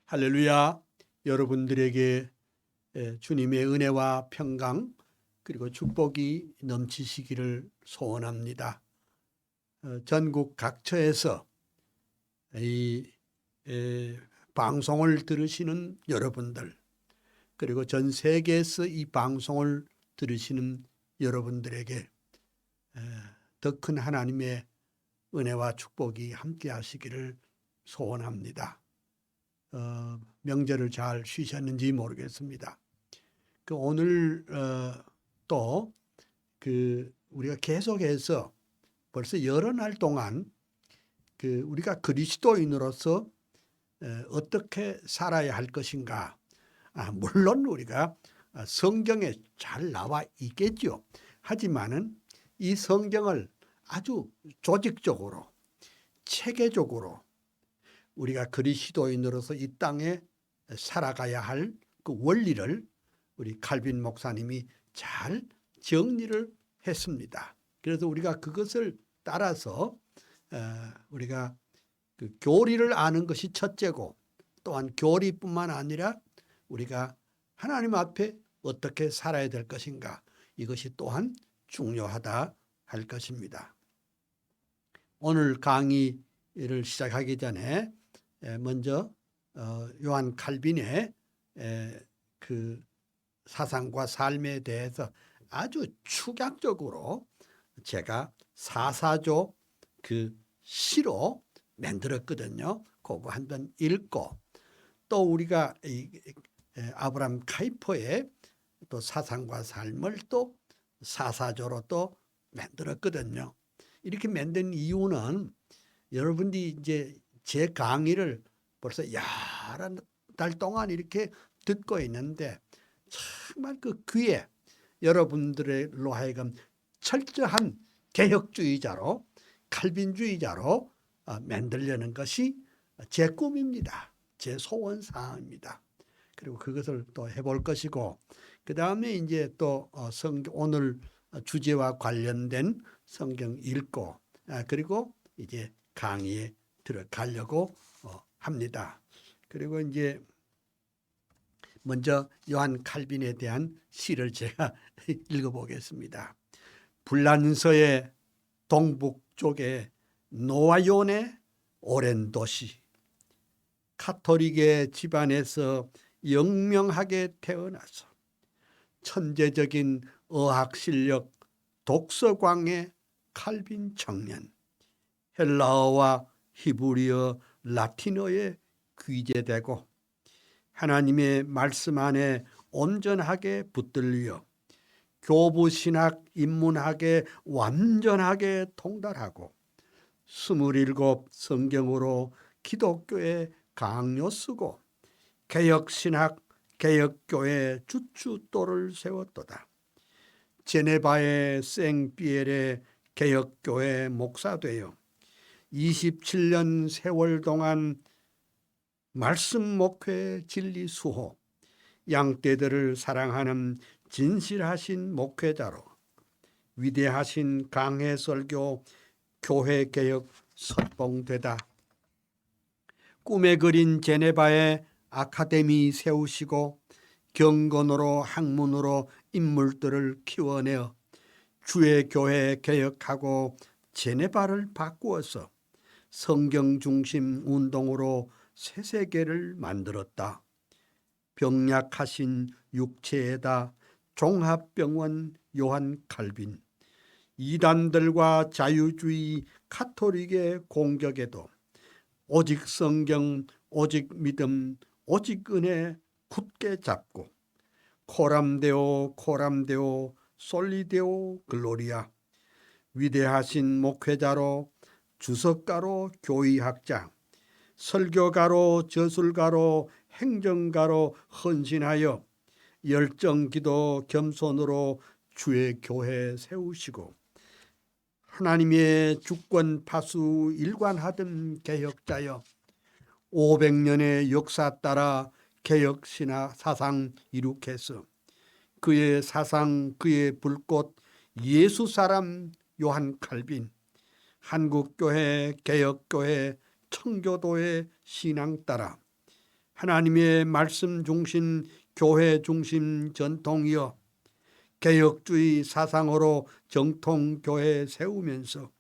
할렐루야. 여러분들에게 주님의 은혜와 평강 그리고 축복이 넘치시기를 소원합니다. 전국 각처에서 이 방송을 들으시는 여러분들, 그리고 전 세계에서 이 방송을 들으시는 여러분들에게 더 큰 하나님의 은혜와 축복이 함께 하시기를 소원합니다. 명절을 잘 쉬셨는지 모르겠습니다. 오늘 또 우리가 계속해서 벌써 여러 날 동안 우리가 그리스도인으로서 어떻게 살아야 할 것인가. 물론 우리가 성경에 잘 나와 있겠죠. 하지만은 이 성경을 아주 조직적으로, 체계적으로 우리가 그리스도인으로서 이 땅에 살아가야 할 그 원리를 우리 칼빈 목사님이 잘 정리를 했습니다. 그래서 우리가 그것을 따라서 우리가 그 교리를 아는 것이 첫째고, 또한 교리뿐만 아니라 우리가 하나님 앞에 어떻게 살아야 될 것인가, 이것이 또한 중요하다 할 것입니다. 오늘 강의를 시작하기 전에 먼저 요한 칼빈의 그 사상과 삶에 대해서 아주 축약적으로 제가 사사조 그 시로 만들었거든요. 그거 한번 읽고, 또 우리가 아브라함 카이퍼의 또 사상과 삶을 또 사사조로 또 만들었거든요. 이렇게 만든 이유는 여러분들이 이제 제 강의를 벌써 여러 달 동안 이렇게 듣고 있는데, 정말 그 귀에 여러분들로 하여금 철저한 개혁주의자로, 칼빈주의자로 만들려는 것이 제 꿈입니다. 제 소원사항입니다. 그리고 그것을 또 해볼 것이고, 그 다음에 이제 또 오늘 주제와 관련된 성경 읽고, 그리고 이제 강의에 들어가려고 합니다. 그리고 이제 먼저 요한 칼빈에 대한 시를 제가 읽어보겠습니다. 불란서의 동북쪽에 노아연의 오랜 도시, 카톨릭의 집안에서 영명하게 태어나서 천재적인 어학실력 독서광의 칼빈 청년, 헬라어와 히브리어, 라틴어에 귀재되고 하나님의 말씀 안에 온전하게 붙들려 교부신학 인문학에 완전하게 통달하고 27 성경으로 기독교의 강요 쓰고 개혁신학 개혁교회 주춧돌을 세웠도다. 제네바의 생피엘의 개혁교회 목사되어 27년 세월 동안 말씀 목회 진리 수호, 양떼들을 사랑하는 진실하신 목회자로 위대하신 강해 설교 교회 개혁 선봉되다. 꿈에 그린 제네바의 아카데미 세우시고 경건으로 학문으로 인물들을 키워내어 주의 교회 개혁하고 제네바를 바꾸어서 성경 중심 운동으로 새 세계를 만들었다. 병약하신 육체에다 종합병원 요한 칼빈, 이단들과 자유주의 카톨릭의 공격에도 오직 성경, 오직 믿음, 오직 은혜 굳게 잡고 코람데오 코람데오 솔리데오 글로리아, 위대하신 목회자로 주석가로 교의학자, 설교가로 저술가로 행정가로 헌신하여 열정기도 겸손으로 주의 교회 세우시고 하나님의 주권 파수 일관하던 개혁자여 500년의 역사 따라 개혁신화 사상 이룩해서 그의 사상 그의 불꽃 예수 사람 요한 칼빈, 한국교회 개혁교회 청교도의 신앙 따라 하나님의 말씀 중심, 교회 중심 전통이여 개혁주의 사상으로 정통교회 세우면서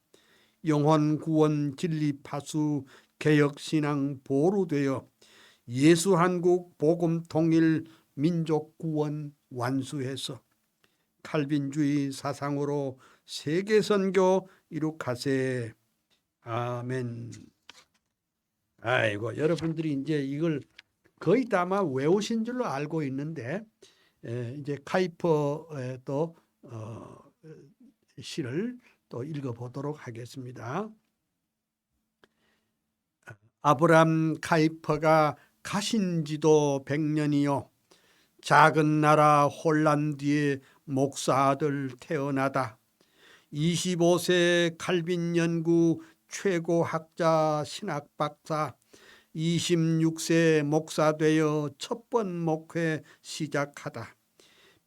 영혼 구원 진리 파수 개혁신앙 보루되어 예수 한국 복음 통일 민족 구원 완수해서 칼빈주의 사상으로 세계 선교 이룩하세. 아멘. 아이고, 여러분들이 이제 이걸 거의 다 아마 외우신 줄로 알고 있는데, 이제 카이퍼의 또 시를 또 읽어보도록 하겠습니다. 아브람 카이퍼가 가신 지도 100년이요. 작은 나라 홀란드에 목사들 태어나다 25세 칼빈 연구 최고 학자 신학 박사 26세 목사 되어 첫 번 목회 시작하다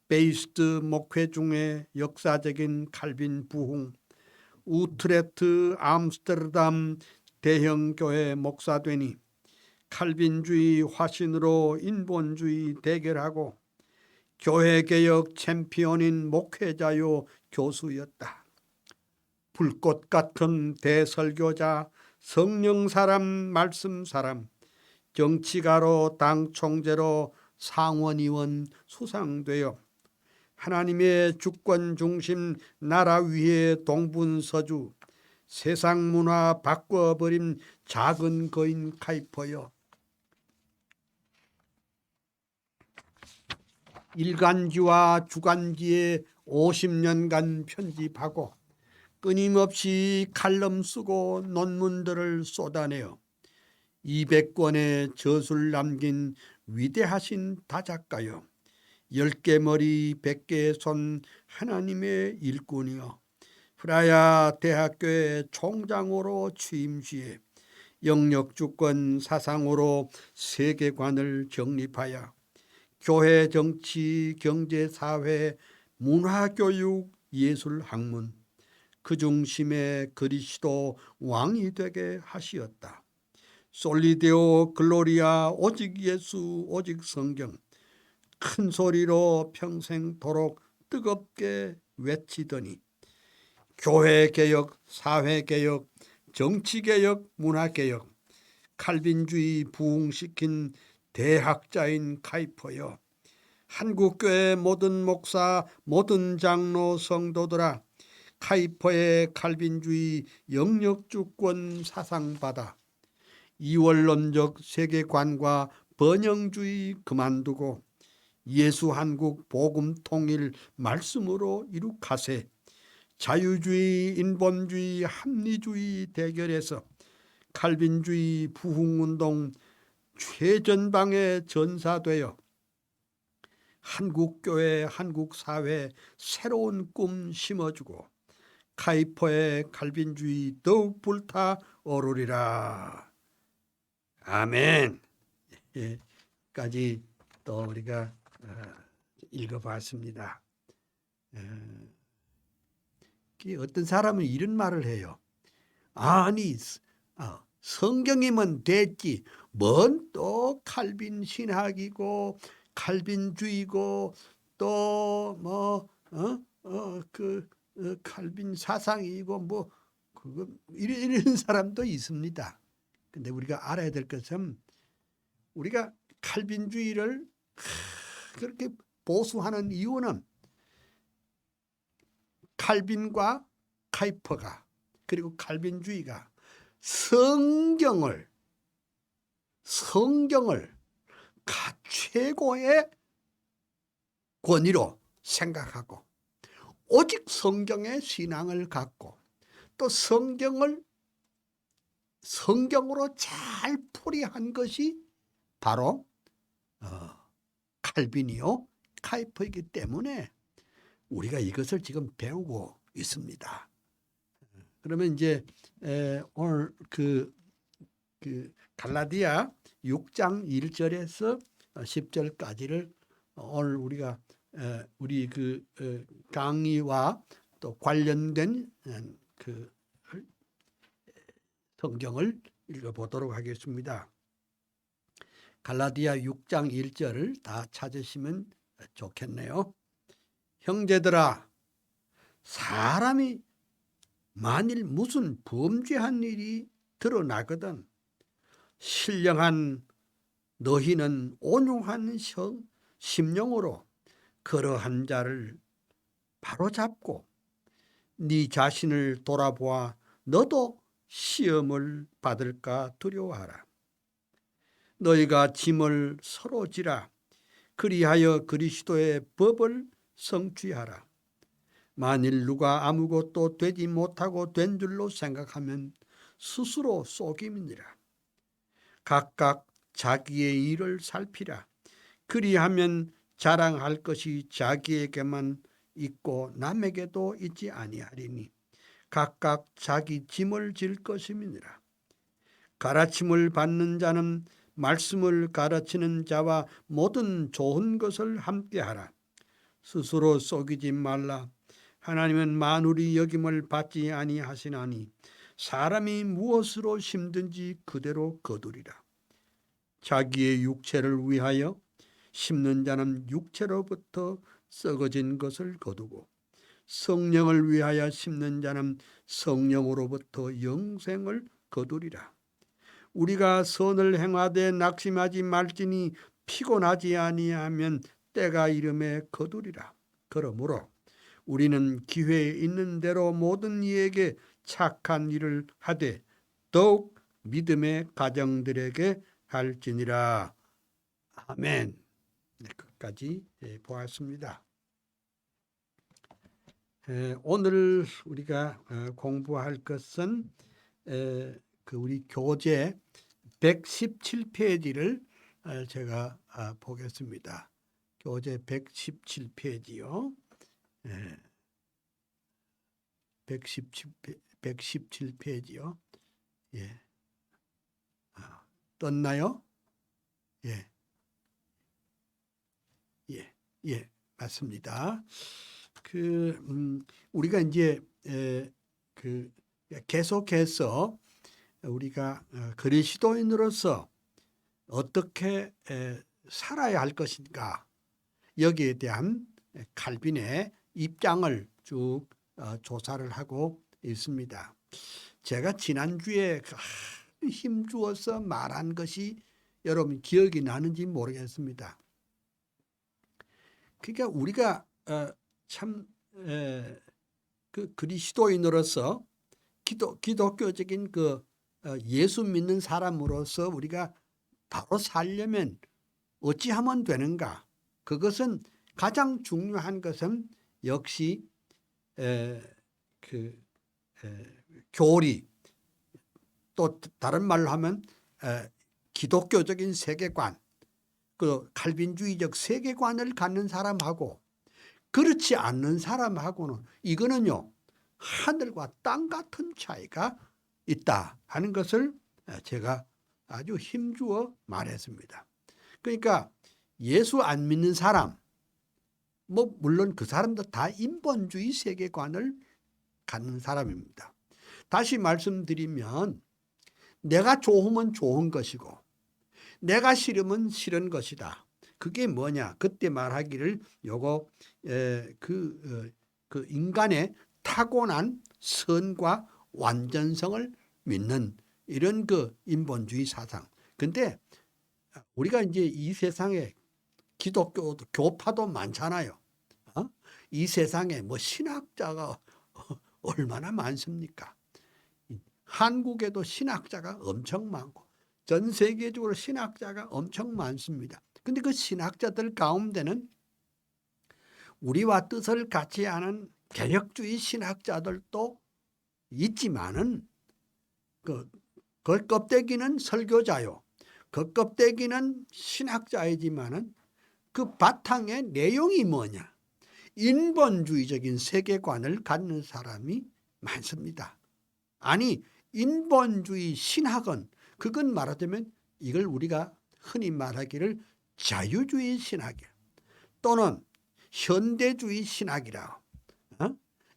베이스트 목회 중에 역사적인 칼빈 부흥 우트레트 암스테르담 대형교회 목사 되니 칼빈주의 화신으로 인본주의 대결하고 교회개혁 챔피언인 목회자요 교수였다. 불꽃 같은 대설교자, 성령사람, 말씀사람, 정치가로 당 총재로 상원의원 수상되어 하나님의 주권 중심 나라 위에 동분서주 세상 문화 바꿔버린 작은 거인 카이퍼여 일간지와 주간지에 50년간 편집하고 끊임없이 칼럼 쓰고 논문들을 쏟아내어 200권의 저술 남긴 위대하신 다작가여 10개 머리 100개 손 하나님의 일꾼이여 프라야 대학교의 총장으로 취임 시에 영역주권 사상으로 세계관을 정립하여 교회, 정치, 경제, 사회, 문화교육, 예술학문 그 중심에 그리스도 왕이 되게 하시었다. 솔리데오 글로리아 오직 예수 오직 성경 큰 소리로 평생도록 뜨겁게 외치더니 교회개혁, 사회개혁, 정치개혁, 문화개혁 칼빈주의 부흥시킨 대학자인 카이퍼여 한국교회 모든 목사 모든 장로 성도들아 카이퍼의 칼빈주의 영역주권 사상받아 이원론적 세계관과 번영주의 그만두고 예수 한국 복음 통일 말씀으로 이룩하세. 자유주의 인본주의 합리주의 대결에서 칼빈주의 부흥운동 최전방에 전사되어 한국교회 한국사회 새로운 꿈 심어주고 카이퍼의 칼빈주의 더욱 불타오르리라. 아멘. 까지 또 우리가 읽어봤습니다. 어떤 사람은 이런 말을 해요. 아니 성경이면 됐지 뭔 또 칼빈 신학이고 칼빈주의고 또 뭐 칼빈 사상이고 뭐 그거 이런 사람도 있습니다. 근데 우리가 알아야 될 것은 우리가 칼빈주의를 그렇게 보수하는 이유는 칼빈과 카이퍼가 그리고 칼빈주의가 성경을 최고의 권위로 생각하고 오직 성경의 신앙을 갖고 또 성경으로 잘 풀이한 것이 바로 칼빈이요 카이퍼이기 때문에 우리가 이것을 지금 배우고 있습니다. 그러면 이제 오늘 그 갈라디아 6장 1절에서 10절까지를 오늘 우리가 우리 그 강의와 또 관련된 그 성경을 읽어보도록 하겠습니다. 갈라디아 6장 1절을 다 찾으시면 좋겠네요. 형제들아, 사람이 만일 무슨 범죄한 일이 드러나거든 신령한 너희는 온유한 심령으로 그러한 자를 바로잡고 네 자신을 돌아보아 너도 시험을 받을까 두려워하라. 너희가 짐을 서로 지라. 그리하여 그리스도의 법을 성취하라. 만일 누가 아무것도 되지 못하고 된 줄로 생각하면 스스로 속임이니라. 각각 자기의 일을 살피라. 그리하면 자랑할 것이 자기에게만 있고 남에게도 있지 아니하리니 각각 자기 짐을 질 것임이니라. 가르침을 받는 자는 말씀을 가르치는 자와 모든 좋은 것을 함께하라. 스스로 속이지 말라. 하나님은 만울이 여김을 받지 아니하시나니 사람이 무엇으로 심든지 그대로 거두리라. 자기의 육체를 위하여 심는 자는 육체로부터 썩어진 것을 거두고 성령을 위하여 심는 자는 성령으로부터 영생을 거두리라. 우리가 선을 행하되 낙심하지 말지니 피곤하지 아니하면 때가 이름에 거두리라. 그러므로 우리는 기회에 있는 대로 모든 이에게 착한 일을 하되 더욱 믿음의 가정들에게 할지니라. 아멘. 네, 끝까지 보았습니다. 오늘 우리가 공부할 것은 우리 교재 117페이지를 제가 보겠습니다. 교재 117페이지요. 117페이지요. 예. 떴나요? 예. 예. 예. 맞습니다. 우리가 이제 계속해서 우리가 그리스도인으로서 어떻게 살아야 할 것인가 여기에 대한 칼빈의 입장을 쭉 조사를 하고 있습니다. 제가 지난주에 힘주어서 말한 것이 여러분 기억이 나는지 모르겠습니다. 그러니까 우리가 참 그리스도인으로서 기독교적인 예수 믿는 사람으로서 우리가 바로 살려면 어찌하면 되는가? 그것은 가장 중요한 것은 역시 교리, 또 다른 말로 하면 기독교적인 세계관, 칼빈주의적 세계관을 갖는 사람하고 그렇지 않는 사람하고는 이거는요 하늘과 땅 같은 차이가 있다 하는 것을 제가 아주 힘주어 말했습니다. 그러니까 예수 안 믿는 사람, 물론 그 사람도 다 인본주의 세계관을 갖는 사람입니다. 다시 말씀드리면 내가 좋으면 좋은 것이고 내가 싫으면 싫은 것이다. 그게 뭐냐? 그때 말하기를 요거 인간의 타고난 선과 완전성을 믿는 이런 인본주의 사상. 근데 우리가 이제 이 세상에 기독교 교파도 많잖아요. 이 세상에 신학자가 얼마나 많습니까? 한국에도 신학자가 엄청 많고 전 세계적으로 신학자가 엄청 많습니다. 근데 그 신학자들 가운데는 우리와 뜻을 같이 하는 개혁주의 신학자들도 있지만은 그 껍데기는 설교자요. 그 껍데기는 신학자이지만은 그 바탕의 내용이 뭐냐? 인본주의적인 세계관을 갖는 사람이 많습니다. 아니 인본주의 신학은 그건 말하자면 이걸 우리가 흔히 말하기를 자유주의 신학이야. 또는 현대주의 신학이라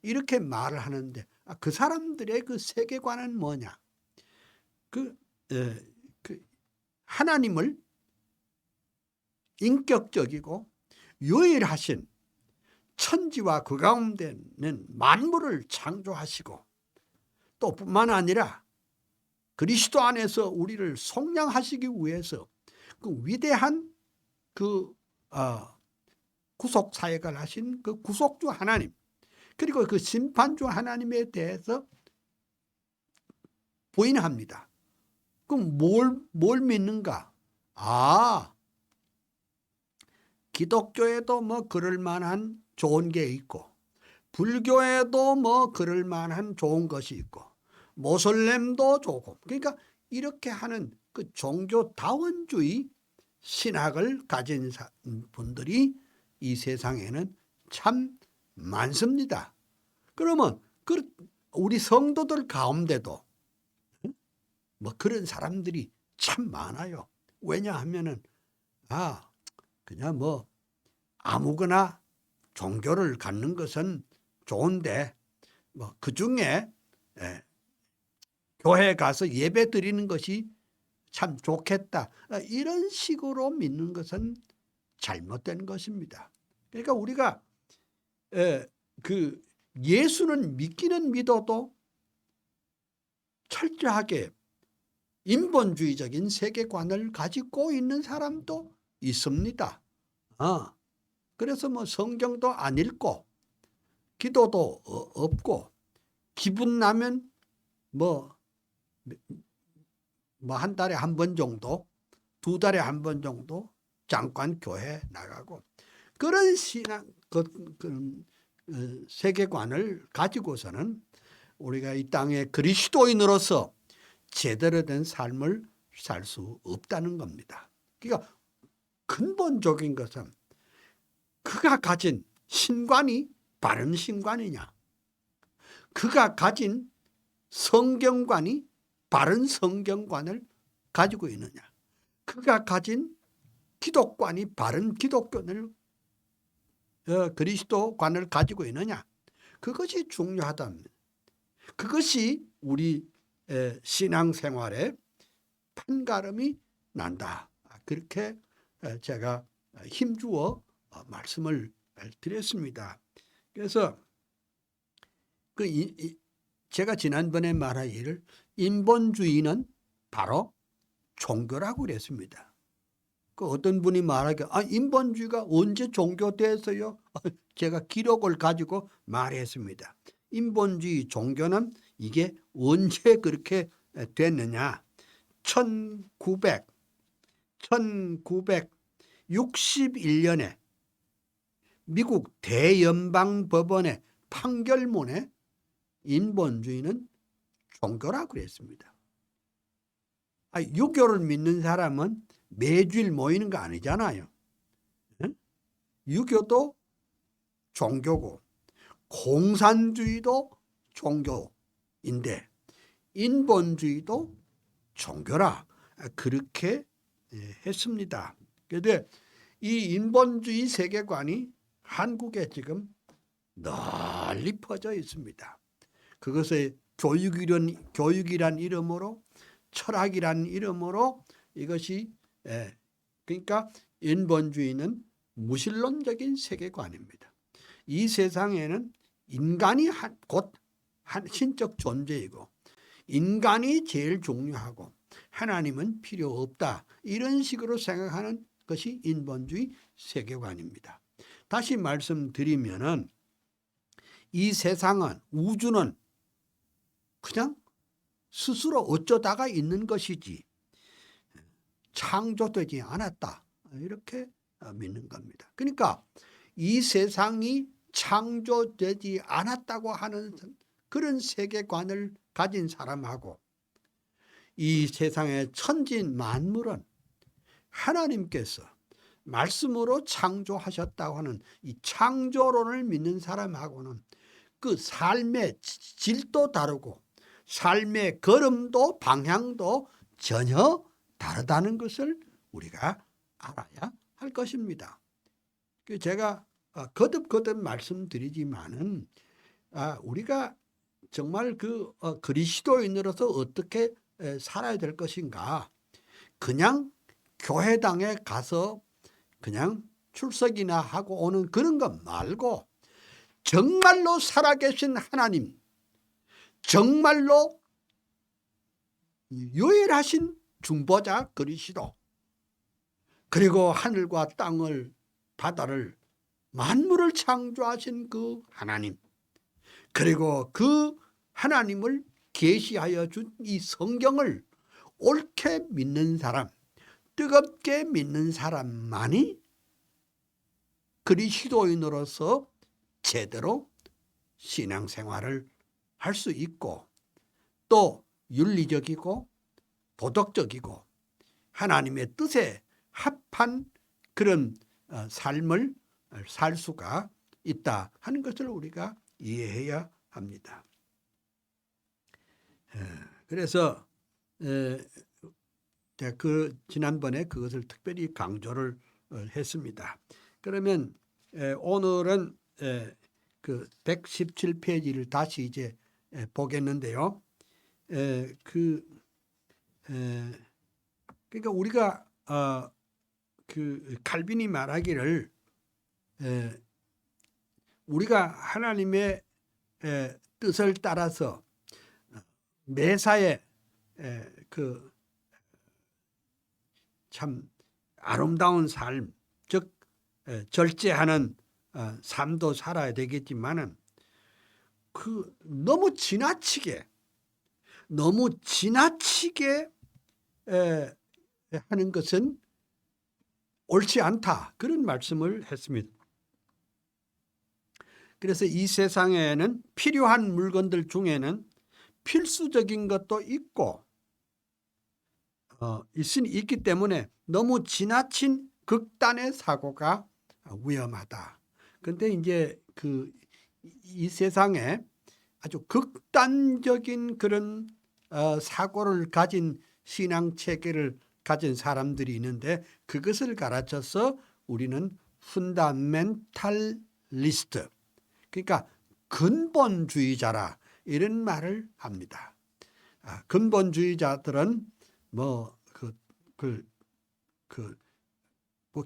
이렇게 말을 하는데 그 사람들의 그 세계관은 뭐냐? 하나님을 인격적이고 유일하신 천지와 그 가운데는 만물을 창조하시고 또 뿐만 아니라 그리스도 안에서 우리를 속량하시기 위해서 그 위대한 그 구속 사역을 하신 그 구속주 하나님, 그리고 그 심판주 하나님에 대해서 부인합니다. 그럼 뭘 믿는가? 기독교에도 뭐 그럴 만한 좋은 게 있고, 불교에도 뭐 그럴 만한 좋은 것이 있고, 모슬렘도 좋고, 그러니까 이렇게 하는 그 종교다원주의 신학을 가진 분들이 이 세상에는 참 많습니다. 그러면 우리 성도들 가운데도 뭐 그런 사람들이 참 많아요. 왜냐하면은 그냥 뭐 아무거나 종교를 갖는 것은 좋은데 뭐 그중에 교회 가서 예배 드리는 것이 참 좋겠다, 이런 식으로 믿는 것은 잘못된 것입니다. 그러니까 우리가 그 예수는 믿기는 믿어도 철저하게 인본주의적인 세계관을 가지고 있는 사람도 있습니다. 그래서 뭐 성경도 안 읽고 기도도 없고 기분 나면 뭐 한 달에 한 번 정도, 두 달에 한 번 정도 잠깐 교회 나가고, 그런 신앙, 세계관을 가지고서는 우리가 이 땅에 그리스도인으로서 제대로 된 삶을 살 수 없다는 겁니다. 그러니까 근본적인 것은 그가 가진 신관이 바른 신관이냐, 그가 가진 성경관이 바른 성경관을 가지고 있느냐, 그가 가진 기독관이 바른 기독교를 그리스도관을 가지고 있느냐, 그것이 중요하답니다. 그것이 우리 신앙생활에 판가름이 난다. 그렇게 제가 힘주어 말씀을 드렸습니다. 그래서 제가 지난번에 말한 일을, 인본주의는 바로 종교라고 그랬습니다. 그 어떤 분이 말하기를 인본주의가 언제 종교됐어요? 제가 기록을 가지고 말했습니다. 인본주의 종교는 이게 언제 그렇게 됐느냐? 1961년에 미국 대연방법원의 판결문에 인본주의는 종교라고 그랬습니다. 유교를 믿는 사람은 매주일 모이는 거 아니잖아요. 유교도 종교고 공산주의도 종교인데 인본주의도 종교라, 그렇게 했습니다. 그런데 이 인본주의 세계관이 한국에 지금 널리 퍼져 있습니다. 그것을 교육이란 이름으로, 철학이란 이름으로, 이것이 그러니까 인본주의는 무신론적인 세계관입니다. 이 세상에는 인간이 곧 신적 존재이고 인간이 제일 중요하고 하나님은 필요 없다, 이런 식으로 생각하는 것이 인본주의 세계관입니다. 다시 말씀드리면은 이 세상은, 우주는 그냥 스스로 어쩌다가 있는 것이지 창조되지 않았다, 이렇게 믿는 겁니다. 그러니까 이 세상이 창조되지 않았다고 하는 그런 세계관을 가진 사람하고 이 세상의 천진 만물은 하나님께서 말씀으로 창조하셨다고 하는 이 창조론을 믿는 사람하고는 그 삶의 질도 다르고 삶의 걸음도 방향도 전혀 다르다는 것을 우리가 알아야 할 것입니다. 제가 거듭 말씀드리지만은 우리가 정말 그리스도인으로서 어떻게 살아야 될 것인가, 그냥 교회당에 가서 그냥 출석이나 하고 오는 그런 것 말고 정말로 살아계신 하나님, 정말로 유일하신 중보자 그리스도, 그리고 하늘과 땅을 바다를 만물을 창조하신 그 하나님, 그리고 그 하나님을 계시하여 준 이 성경을 옳게 믿는 사람, 뜨겁게 믿는 사람만이 그리스도인으로서 제대로 신앙생활을 할 수 있고 또 윤리적이고 도덕적이고 하나님의 뜻에 합한 그런 삶을 살 수가 있다 하는 것을 우리가 이해해야 합니다. 그래서 제가 지난번에 그것을 특별히 강조를 했습니다. 그러면 오늘은 그 117페이지를 다시 이제 보겠는데요. 그러니까 우리가 그 칼빈이 말하기를 우리가 하나님의 뜻을 따라서 매사에 그 참 아름다운 삶, 즉 절제하는 삶도 살아야 되겠지만은 그 너무 지나치게 하는 것은 옳지 않다, 그런 말씀을 했습니다. 그래서 이 세상에는 필요한 물건들 중에는 필수적인 것도 있고 있기 때문에 너무 지나친 극단의 사고가 위험하다. 그런데 이제 이 세상에 아주 극단적인 그런 사고를 가진 신앙 체계를 가진 사람들이 있는데 그것을 가르쳐서 우리는 펀다멘탈리스트, 그러니까 근본주의자라 이런 말을 합니다. 근본주의자들은 뭐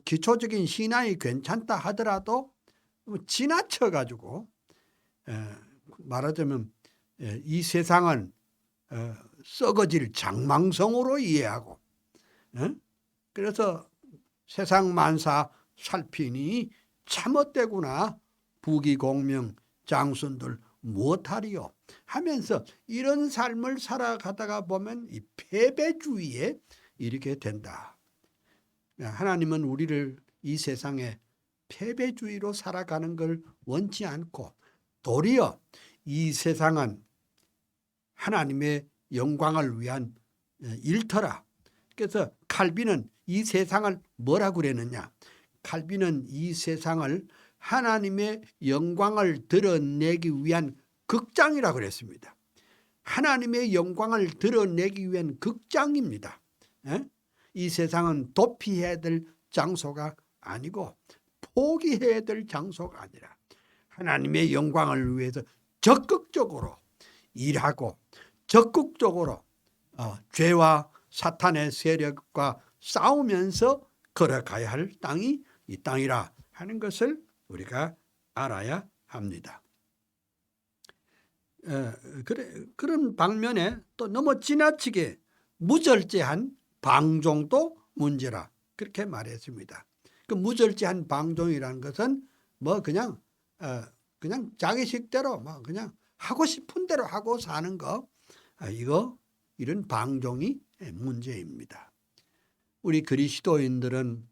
기초적인 신앙이 괜찮다 하더라도 지나쳐 가지고 말하자면 이 세상은 썩어질 장망성으로 이해하고 그래서 세상 만사 살피니 참헛되구나, 부귀공명 장순들 무엇하리요 하면서 이런 삶을 살아가다가 보면 이 패배주의에 이르게 된다. 하나님은 우리를 이 세상에 패배주의로 살아가는 걸 원치 않고 도리어 이 세상은 하나님의 영광을 위한 일터라. 그래서 칼빈은 이 세상을 뭐라고 그랬느냐? 칼빈은 이 세상을 하나님의 영광을 드러내기 위한 극장이라고 그랬습니다. 하나님의 영광을 드러내기 위한 극장입니다. 이 세상은 도피해야 될 장소가 아니고 포기해야 될 장소가 아니라 하나님의 영광을 위해서 적극적으로 일하고 적극적으로 죄와 사탄의 세력과 싸우면서 걸어가야 할 땅이 이 땅이라 하는 것을 우리가 알아야 합니다. 그런 방면에 또 너무 지나치게 무절제한 방종도 문제라 그렇게 말했습니다. 그 무절제한 방종이라는 것은 뭐 그냥 자기 식대로 뭐 그냥 하고 싶은 대로 하고 사는 거, 이런 방종이 문제입니다. 우리 그리스도인들은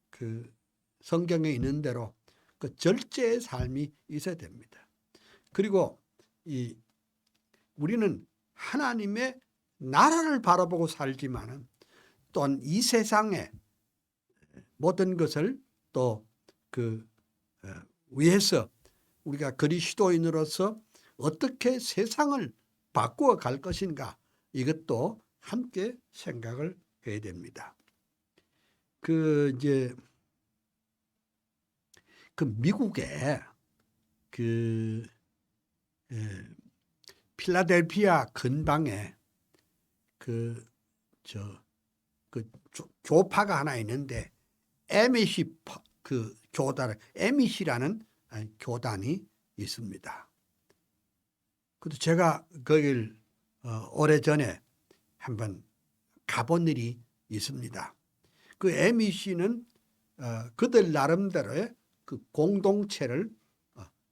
그 성경에 있는 대로 그 절제의 삶이 있어야 됩니다. 그리고 우리는 하나님의 나라를 바라보고 살지만은 또한 이 세상의 모든 것을 또 위해서 우리가 그리스도인으로서 어떻게 세상을 바꾸어 갈 것인가, 이것도 함께 생각을 해야 됩니다. 미국에 필라델피아 근방에 교파가 하나 있는데 MEC 그 교단, MEC라는 교단이 있습니다. 그래도 제가 거길 오래전에 한번 가본 일이 있습니다. 그 MEC는 그들 나름대로의 그 공동체를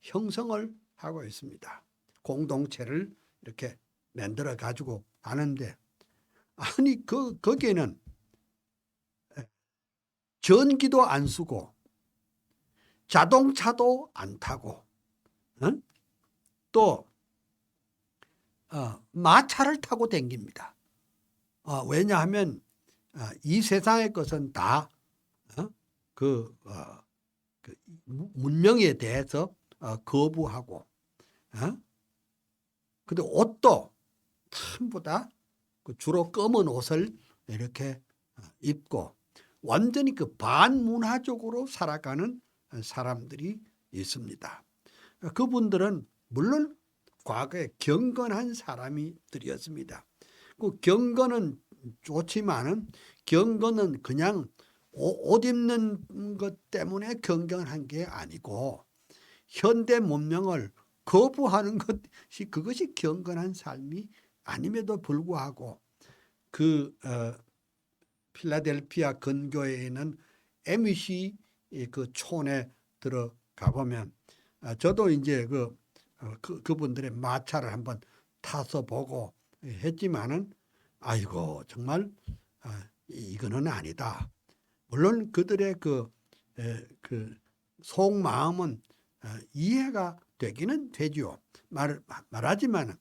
형성을 하고 있습니다. 공동체를 이렇게 만들어 가지고 하는데, 아니 거기에는 전기도 안 쓰고 자동차도 안 타고 또 마차를 타고 다닙니다. 왜냐하면 이 세상의 것은 다 그 문명에 대해서 거부하고, 근데 옷도 전부 다 주로 검은 옷을 이렇게 입고 완전히 그 반문화적으로 살아가는 사람들이 있습니다. 그분들은 물론 과거에 경건한 사람들이었습니다. 그 경건은 좋지만은 경건은 그냥 옷 입는 것 때문에 경건한 게 아니고 현대 문명을 거부하는 것이 그것이 경건한 삶이 아님에도 불구하고 그 필라델피아 근교에 있는 MEC 그 촌에 들어가 보면 저도 이제 그분들의 마차를 한번 타서 보고 했지만은 아이고 정말 이거는 아니다. 물론 그들의 그 속마음은 이해가 되기는 되죠. 말하지만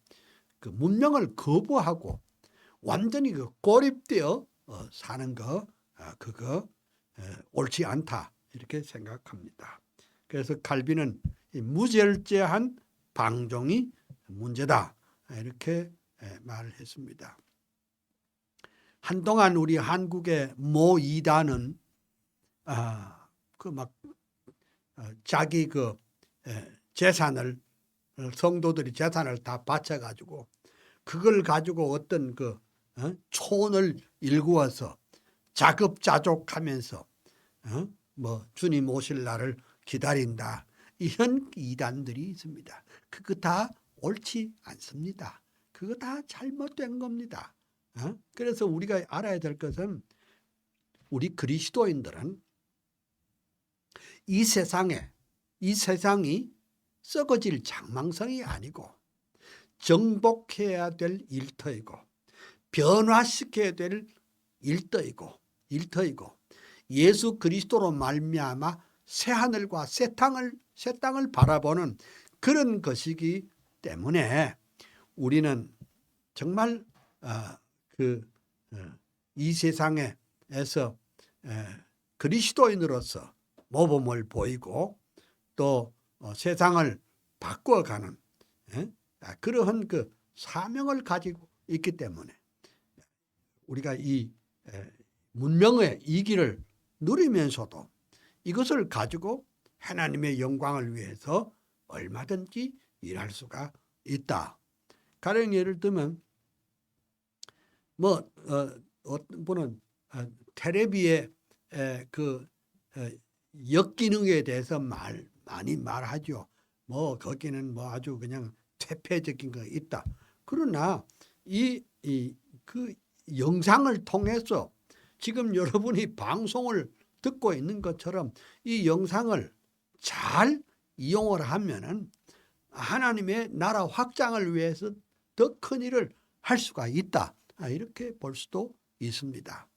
그 문명을 거부하고 완전히 그 고립되어 사는 거 그거 옳지 않다 이렇게 생각합니다. 그래서 칼빈은 무절제한 방종이 문제다 이렇게 말을 했습니다. 한동안 우리 한국의 모 이단은 자기 재산을 성도들이 재산을 다 바쳐가지고 그걸 가지고 어떤 촌을 일구어서 자급자족하면서 주님 오실 날을 기다린다 이런 이단들이 있습니다. 그거 다 옳지 않습니다. 그거 다 잘못된 겁니다. 그래서 우리가 알아야 될 것은 우리 그리스도인들은 이 세상이 썩어질 장망성이 아니고 정복해야 될 일터이고 변화시켜야 될 일터이고 예수 그리스도로 말미암아 새 하늘과 새 땅을 바라보는 그런 것이기 때문에 우리는 정말 이 세상에서 그리스도인으로서 모범을 보이고 또 세상을 바꿔가는 그러한 사명을 가지고 있기 때문에 우리가 이 문명의 이기를 누리면서도 이것을 가지고 하나님의 영광을 위해서 얼마든지 일할 수가 있다. 가령 예를 들면 어떤 분은 텔레비의 역기능에 대해서 많이 말하죠. 거기는 아주 그냥 퇴폐적인 거 있다. 그러나 그 영상을 통해서 지금 여러분이 방송을 듣고 있는 것처럼 이 영상을 잘 이용을 하면은 하나님의 나라 확장을 위해서 더 큰 일을 할 수가 있다. 이렇게 볼 수도 있습니다.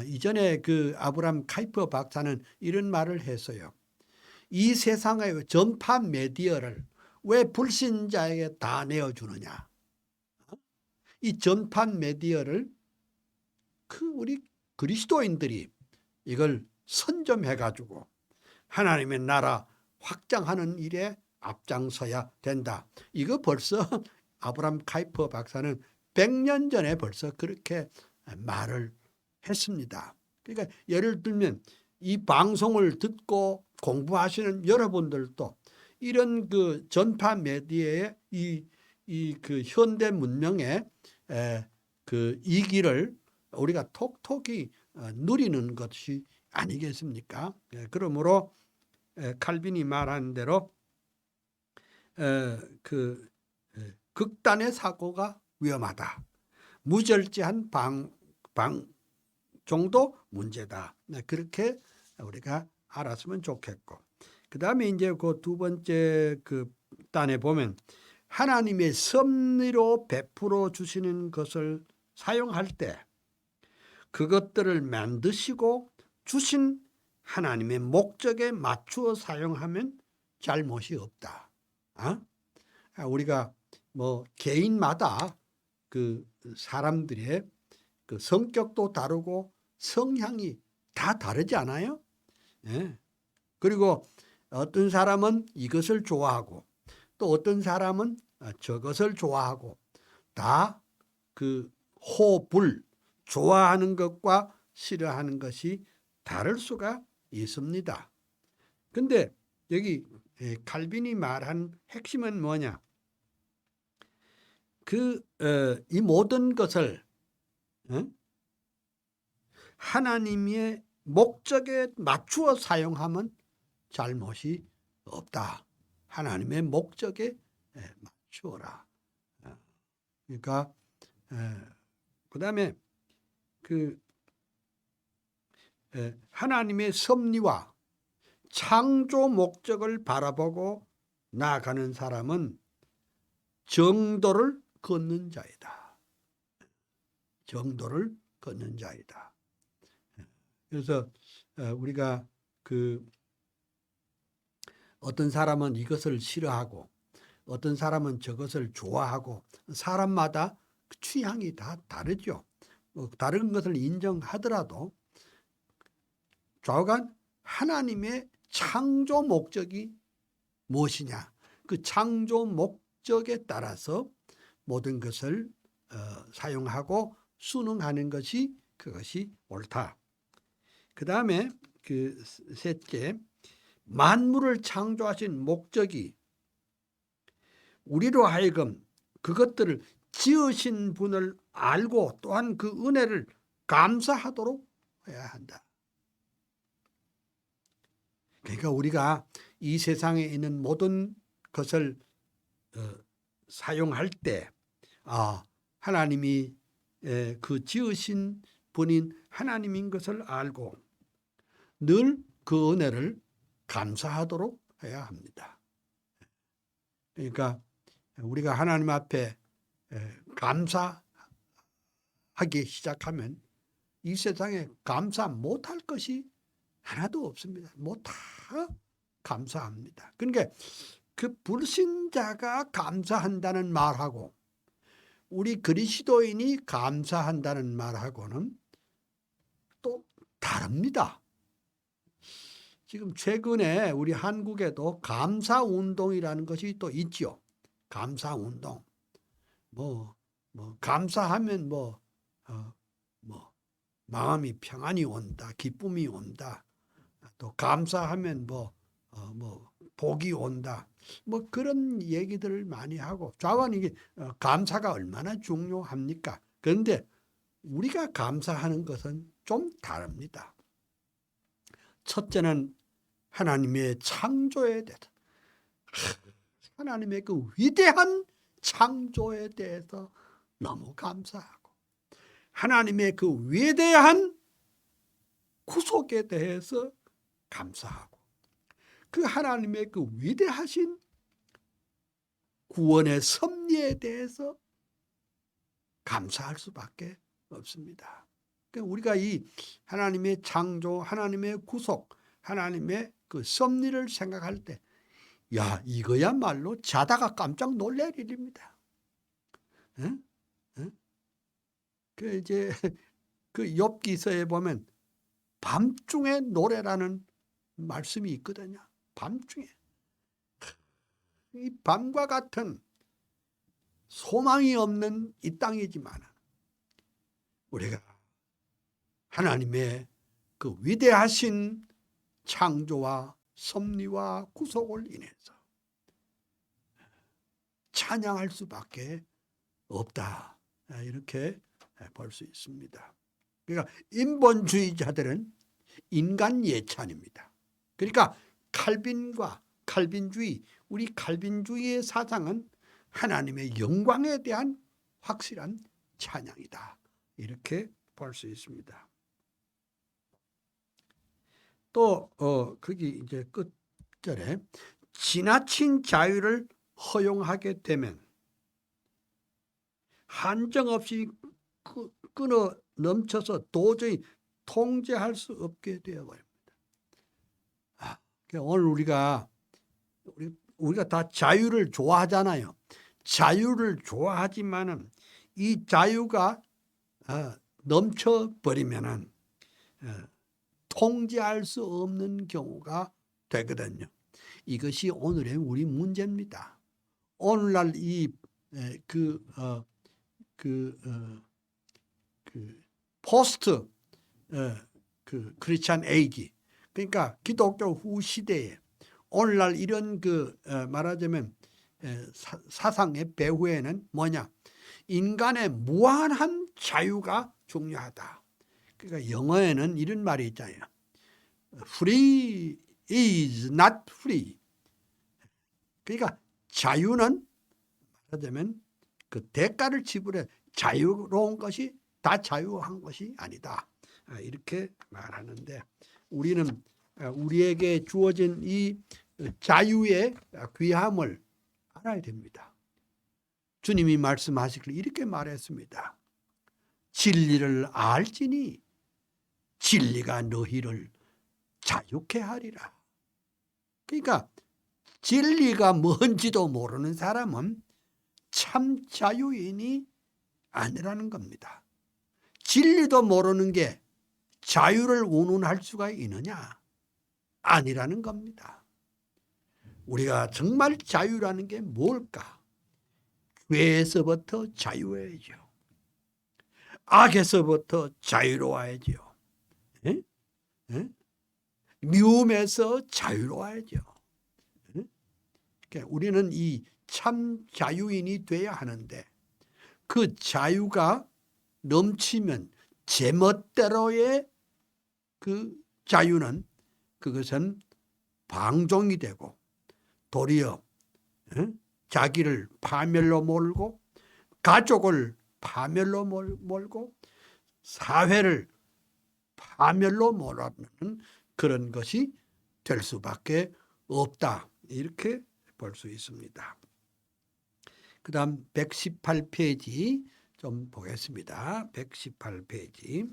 이전에 아브람 카이퍼 박사는 이런 말을 했어요. 이 세상의 전파 미디어를 왜 불신자에게 다 내어주느냐. 이 전파 미디어를 우리 그리스도인들이 이걸 선점해가지고 하나님의 나라 확장하는 일에 앞장서야 된다. 이거 벌써 아브람 카이퍼 박사는 100년 전에 벌써 그렇게 말을 했습니다. 그러니까 예를 들면 이 방송을 듣고 공부하시는 여러분들도 이런 전파 미디어의 이 현대 문명의 이기를 우리가 톡톡히 누리는 것이 아니겠습니까? 그러므로 칼빈이 말한 대로 그 극단의 사고가 위험하다. 무절제한 방종도 문제다. 그렇게 우리가 알았으면 좋겠고, 그 다음에 이제 그 두 번째 그 단에 보면 하나님의 섭리로 베풀어 주시는 것을 사용할 때 그것들을 만드시고 주신 하나님의 목적에 맞추어 사용하면 잘못이 없다. 우리가 뭐 개인마다 그 사람들의 그 성격도 다르고 성향이 다 다르지 않아요? 예. 그리고 어떤 사람은 이것을 좋아하고 또 어떤 사람은 저것을 좋아하고 다 그 호불, 좋아하는 것과 싫어하는 것이 다를 수가 있습니다. 근데 여기 칼빈이 말한 핵심은 뭐냐? 이 모든 것을 하나님의 목적에 맞추어 사용하면 잘못이 없다. 하나님의 목적에 맞추어라. 그러니까 그 다음에 하나님의 섭리와 창조 목적을 바라보고 나아가는 사람은 정도를 걷는 자이다. 정도를 걷는 자이다. 그래서 우리가 어떤 사람은 이것을 싫어하고 어떤 사람은 저것을 좋아하고 사람마다 취향이 다 다르죠. 다른 것을 인정하더라도 좌우간 하나님의 창조 목적이 무엇이냐, 그 창조 목적에 따라서 모든 것을 사용하고 순응하는 것이 그것이 옳다. 그 다음에 그 셋째, 만물을 창조하신 목적이 우리로 하여금 그것들을 지으신 분을 알고 또한 그 은혜를 감사하도록 해야 한다. 그러니까 우리가 이 세상에 있는 모든 것을 사용할 때 하나님이 그 지으신 분인 하나님인 것을 알고 늘 그 은혜를 감사하도록 해야 합니다. 그러니까 우리가 하나님 앞에 감사하기 시작하면 이 세상에 감사 못할 것이 하나도 없습니다. 다 감사합니다. 그러니까 그 불신자가 감사한다는 말하고 우리 그리스도인이 감사한다는 말하고는 또 다릅니다. 지금 최근에 우리 한국에도 감사운동이라는 것이 또 있죠. 감사운동. 감사하면 마음이 평안이 온다, 기쁨이 온다. 또 감사하면 복이 온다. 그런 얘기들을 많이 하고 좌우한 이게 감사가 얼마나 중요합니까? 그런데 우리가 감사하는 것은 좀 다릅니다. 첫째는 하나님의 창조에 대해서, 하나님의 그 위대한 창조에 대해서 너무 감사하고 하나님의 그 위대한 구속에 대해서 감사하고 그 하나님의 그 위대하신 구원의 섭리에 대해서 감사할 수밖에 없습니다. 그러니까 우리가 이 하나님의 창조, 하나님의 구속, 하나님의 그 섭리를 생각할 때, 이거야말로 자다가 깜짝 놀랄 일입니다. 응? 그 욥기서에 보면 밤중의 노래라는 말씀이 있거든요. 밤중에. 이 밤과 같은 소망이 없는 이 땅이지만 우리가 하나님의 그 위대하신 창조와 섭리와 구속을 인해서 찬양할 수밖에 없다. 이렇게 볼 수 있습니다. 그러니까 인본주의자들은 인간 예찬입니다. 그러니까 칼빈과 칼빈주의, 우리 칼빈주의의 사상은 하나님의 영광에 대한 확실한 찬양이다. 이렇게 볼 수 있습니다. 또 거기 이제 끝절에 지나친 자유를 허용하게 되면 한정없이 끊어 넘쳐서 도저히 통제할 수 없게 되어버립니다. 오늘 우리가 다 자유를 좋아하잖아요. 자유를 좋아하지만은 이 자유가 넘쳐버리면은 통제할 수 없는 경우가 되거든요. 이것이 오늘의 우리 문제입니다. 오늘날 포스트 크리스찬 에이지, 그러니까 기독교 후 시대에 오늘날 이런 말하자면 사상의 배후에는 뭐냐? 인간의 무한한 자유가 중요하다. 그러니까 영어에는 이런 말이 있잖아요. Free is not free. 그러니까 자유는 말하자면 그 대가를 지불해 자유로운 것이 다 자유한 것이 아니다. 이렇게 말하는데 우리는 우리에게 주어진 이 자유의 귀함을 알아야 됩니다. 주님이 말씀하시길 이렇게 말했습니다. 진리를 알지니 진리가 너희를 자유케 하리라. 그러니까 진리가 뭔지도 모르는 사람은 참 자유인이 아니라는 겁니다. 진리도 모르는 게 자유를 운운할 수가 있느냐? 아니라는 겁니다. 우리가 정말 자유라는 게 뭘까? 죄에서부터 자유해야죠. 악에서부터 자유로워야죠. 에? 에? 미움에서 자유로워야죠. 그러니까 우리는 이 참 자유인이 돼야 하는데 그 자유가 넘치면 제멋대로의 그 자유는 그것은 방종이 되고 도리어 자기를 파멸로 몰고 가족을 파멸로 몰고 사회를 파멸로 몰아가는 그런 것이 될 수밖에 없다. 이렇게 볼 수 있습니다. 그 다음 118페이지 좀 보겠습니다. 118페이지.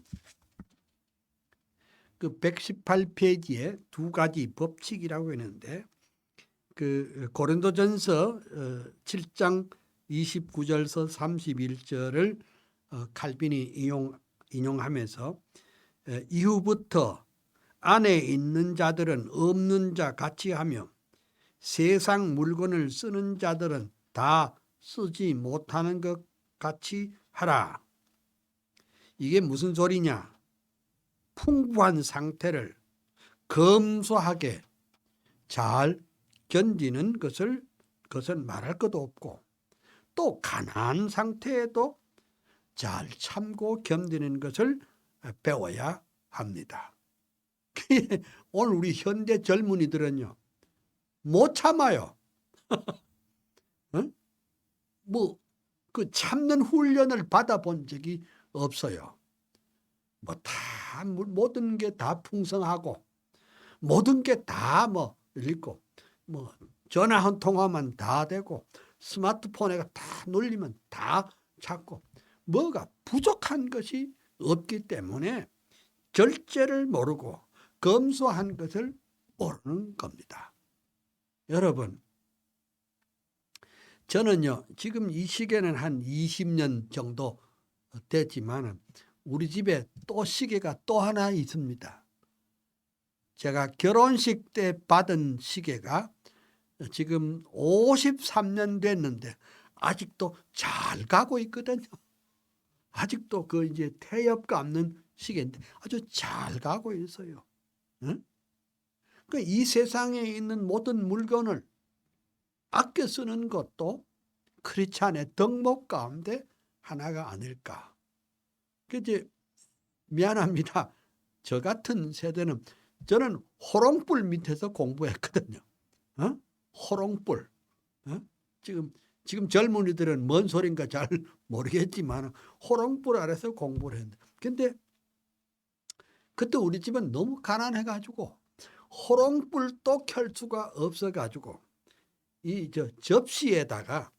그 118페이지에 두 가지 법칙이라고 했는데 그 고린도전서 7장 29절서 31절을 칼빈이 인용하면서 이후부터 안에 있는 자들은 없는 자 같이 하며 세상 물건을 쓰는 자들은 다 쓰지 못하는 것 같이 하라. 이게 무슨 소리냐? 풍부한 상태를 검소하게 잘 견디는 것은 말할 것도 없고 또 가난한 상태에도 잘 참고 견디는 것을 배워야 합니다. 오늘 우리 현대 젊은이들은요 못 참아요. 응? 그 참는 훈련을 받아본 적이 없어요. 모든 게 다 풍성하고 모든 게 다 읽고 전화 한 통화만 다 되고 스마트폰에 다 눌리면 다 찾고 뭐가 부족한 것이 없기 때문에 절제를 모르고 검소한 것을 모르는 겁니다. 여러분, 저는요 지금 이 시계는 한 20년 정도 됐지만 우리 집에 또 시계가 또 하나 있습니다. 제가 결혼식 때 받은 시계가 지금 53년 됐는데 아직도 잘 가고 있거든요. 아직도 그 이제 태엽 없는 시계인데 아주 잘 가고 있어요. 응? 그러니까 이 세상에 있는 모든 물건을 아껴 쓰는 것도 크리스찬의 덕목 가운데 하나가 아닐까. 이제 미안합니다. 저 같은 세대는 저는 호롱불 밑에서 공부했거든요. 호롱불. 지금 젊은이들은 뭔 소린가 잘 모르겠지만 호롱불 아래서 공부를 했는데, 근데 그때 우리 집은 너무 가난해가지고 호롱불도 켤 수가 없어가지고 이 접시에다가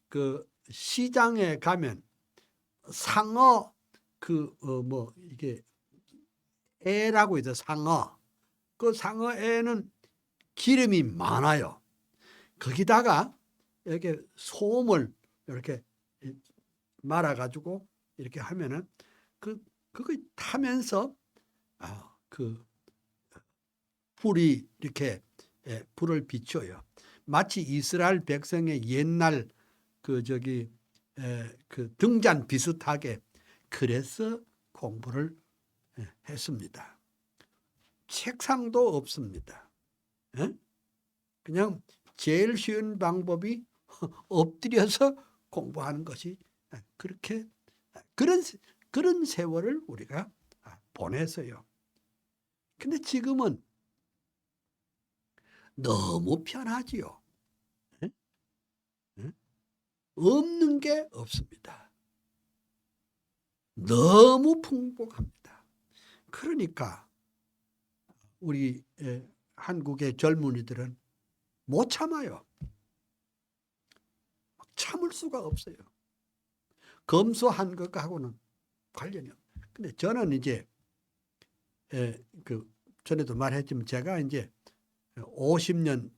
그 시장에 가면 상어 이게 애라고 해서 상어, 그 상어 애는 기름이 많아요. 거기다가 이렇게 소금을 이렇게 말아가지고 이렇게 하면은 그거 타면서 그 불이 이렇게 불을 비춰요. 마치 이스라엘 백성의 옛날 그 등잔 비슷하게 그래서 공부를 했습니다. 책상도 없습니다. 그냥 제일 쉬운 방법이 엎드려서 공부하는 것이 그렇게 그런 세월을 우리가 보냈어요. 근데 지금은 너무 편하지요. 없는 게 없습니다. 너무 풍부합니다. 그러니까 우리 한국의 젊은이들은 못 참아요. 참을 수가 없어요. 검소한 것하고는 관련이 없어요. 근데 저는 이제 전에도 말했지만 제가 이제 50년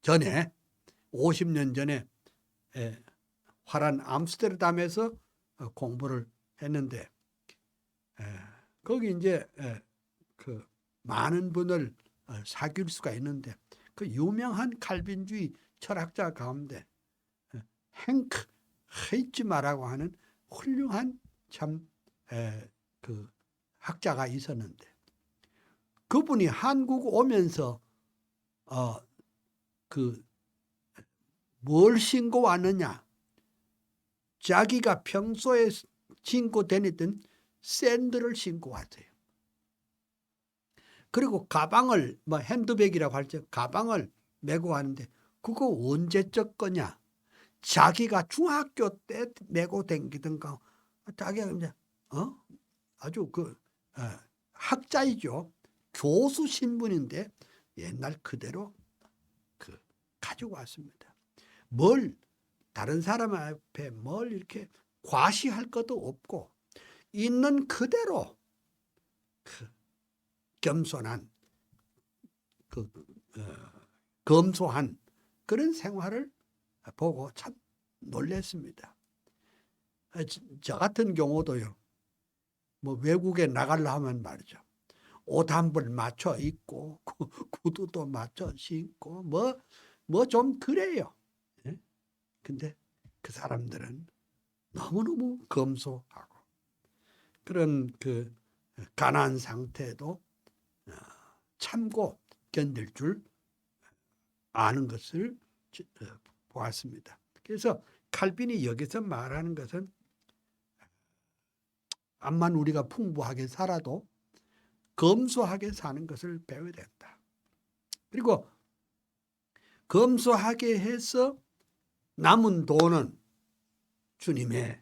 전에 50년 전에 화란 암스테르담에서 공부를 했는데 거기 이제 그 많은 분을 사귈 수가 있는데 그 유명한 칼빈주의 철학자 가운데 행크 헤이츠마라고 하는 훌륭한 참 그 학자가 있었는데 그분이 한국 오면서 뭘 신고 왔느냐? 자기가 평소에 신고 다니던 샌들을 신고 왔어요. 그리고 가방을 핸드백이라고 할 때 가방을 메고 왔는데 그거 언제적 거냐? 자기가 중학교 때 메고 다니던가 자기가 이제 아주 학자이죠. 교수 신분인데 옛날 그대로 가지고 왔습니다. 뭘 다른 사람 앞에 뭘 이렇게 과시할 것도 없고 있는 그대로 겸손한 검소한 그런 생활을 보고 참 놀랐습니다. 저 같은 경우도요. 외국에 나가려 하면 말이죠. 옷 한 벌 맞춰 입고 구두도 맞춰 신고 뭐 좀 그래요. 근데 그 사람들은 너무너무 검소하고 그런 가난한 상태도 참고 견딜 줄 아는 것을 보았습니다. 그래서 칼빈이 여기서 말하는 것은 암만 우리가 풍부하게 살아도 검소하게 사는 것을 배워야 된다. 그리고 검소하게 해서 남은 돈은 주님의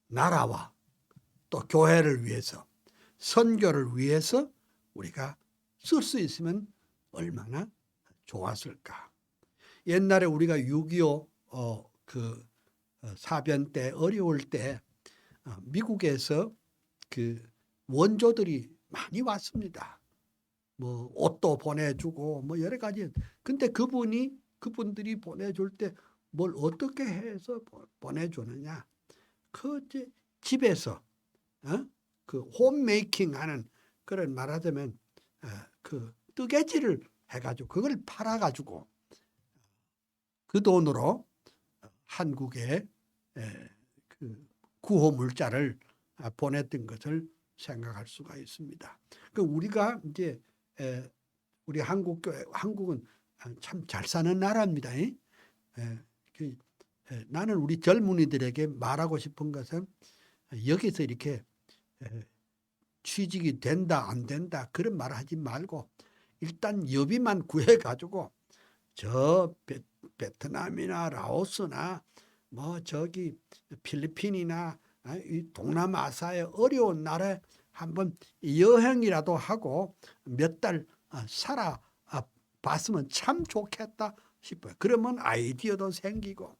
나라와 또 교회를 위해서 선교를 위해서 우리가 쓸 수 있으면 얼마나 좋았을까. 옛날에 우리가 6.25 사변 때 어려울 때 미국에서 원조들이 많이 왔습니다. 옷도 보내주고 여러 가지. 근데 그분들이 보내줄 때 뭘 어떻게 해서 보내주느냐? 이제 집에서 홈메이킹 하는 그런 말하자면 뜨개질을 해가지고 그걸 팔아가지고 그 돈으로 한국에 구호 물자를 보냈던 것을 생각할 수가 있습니다. 우리가 이제 우리 한국은 참 잘 사는 나라입니다. 나는 우리 젊은이들에게 말하고 싶은 것은 여기서 이렇게 취직이 된다 안 된다 그런 말 하지 말고 일단 여비만 구해가지고 저 베트남이나 라오스나 뭐 저기 필리핀이나 이 동남아시아의 어려운 나라에 한번 여행이라도 하고 몇 달 살아 봤으면 참 좋겠다 싶어요. 그러면 아이디어도 생기고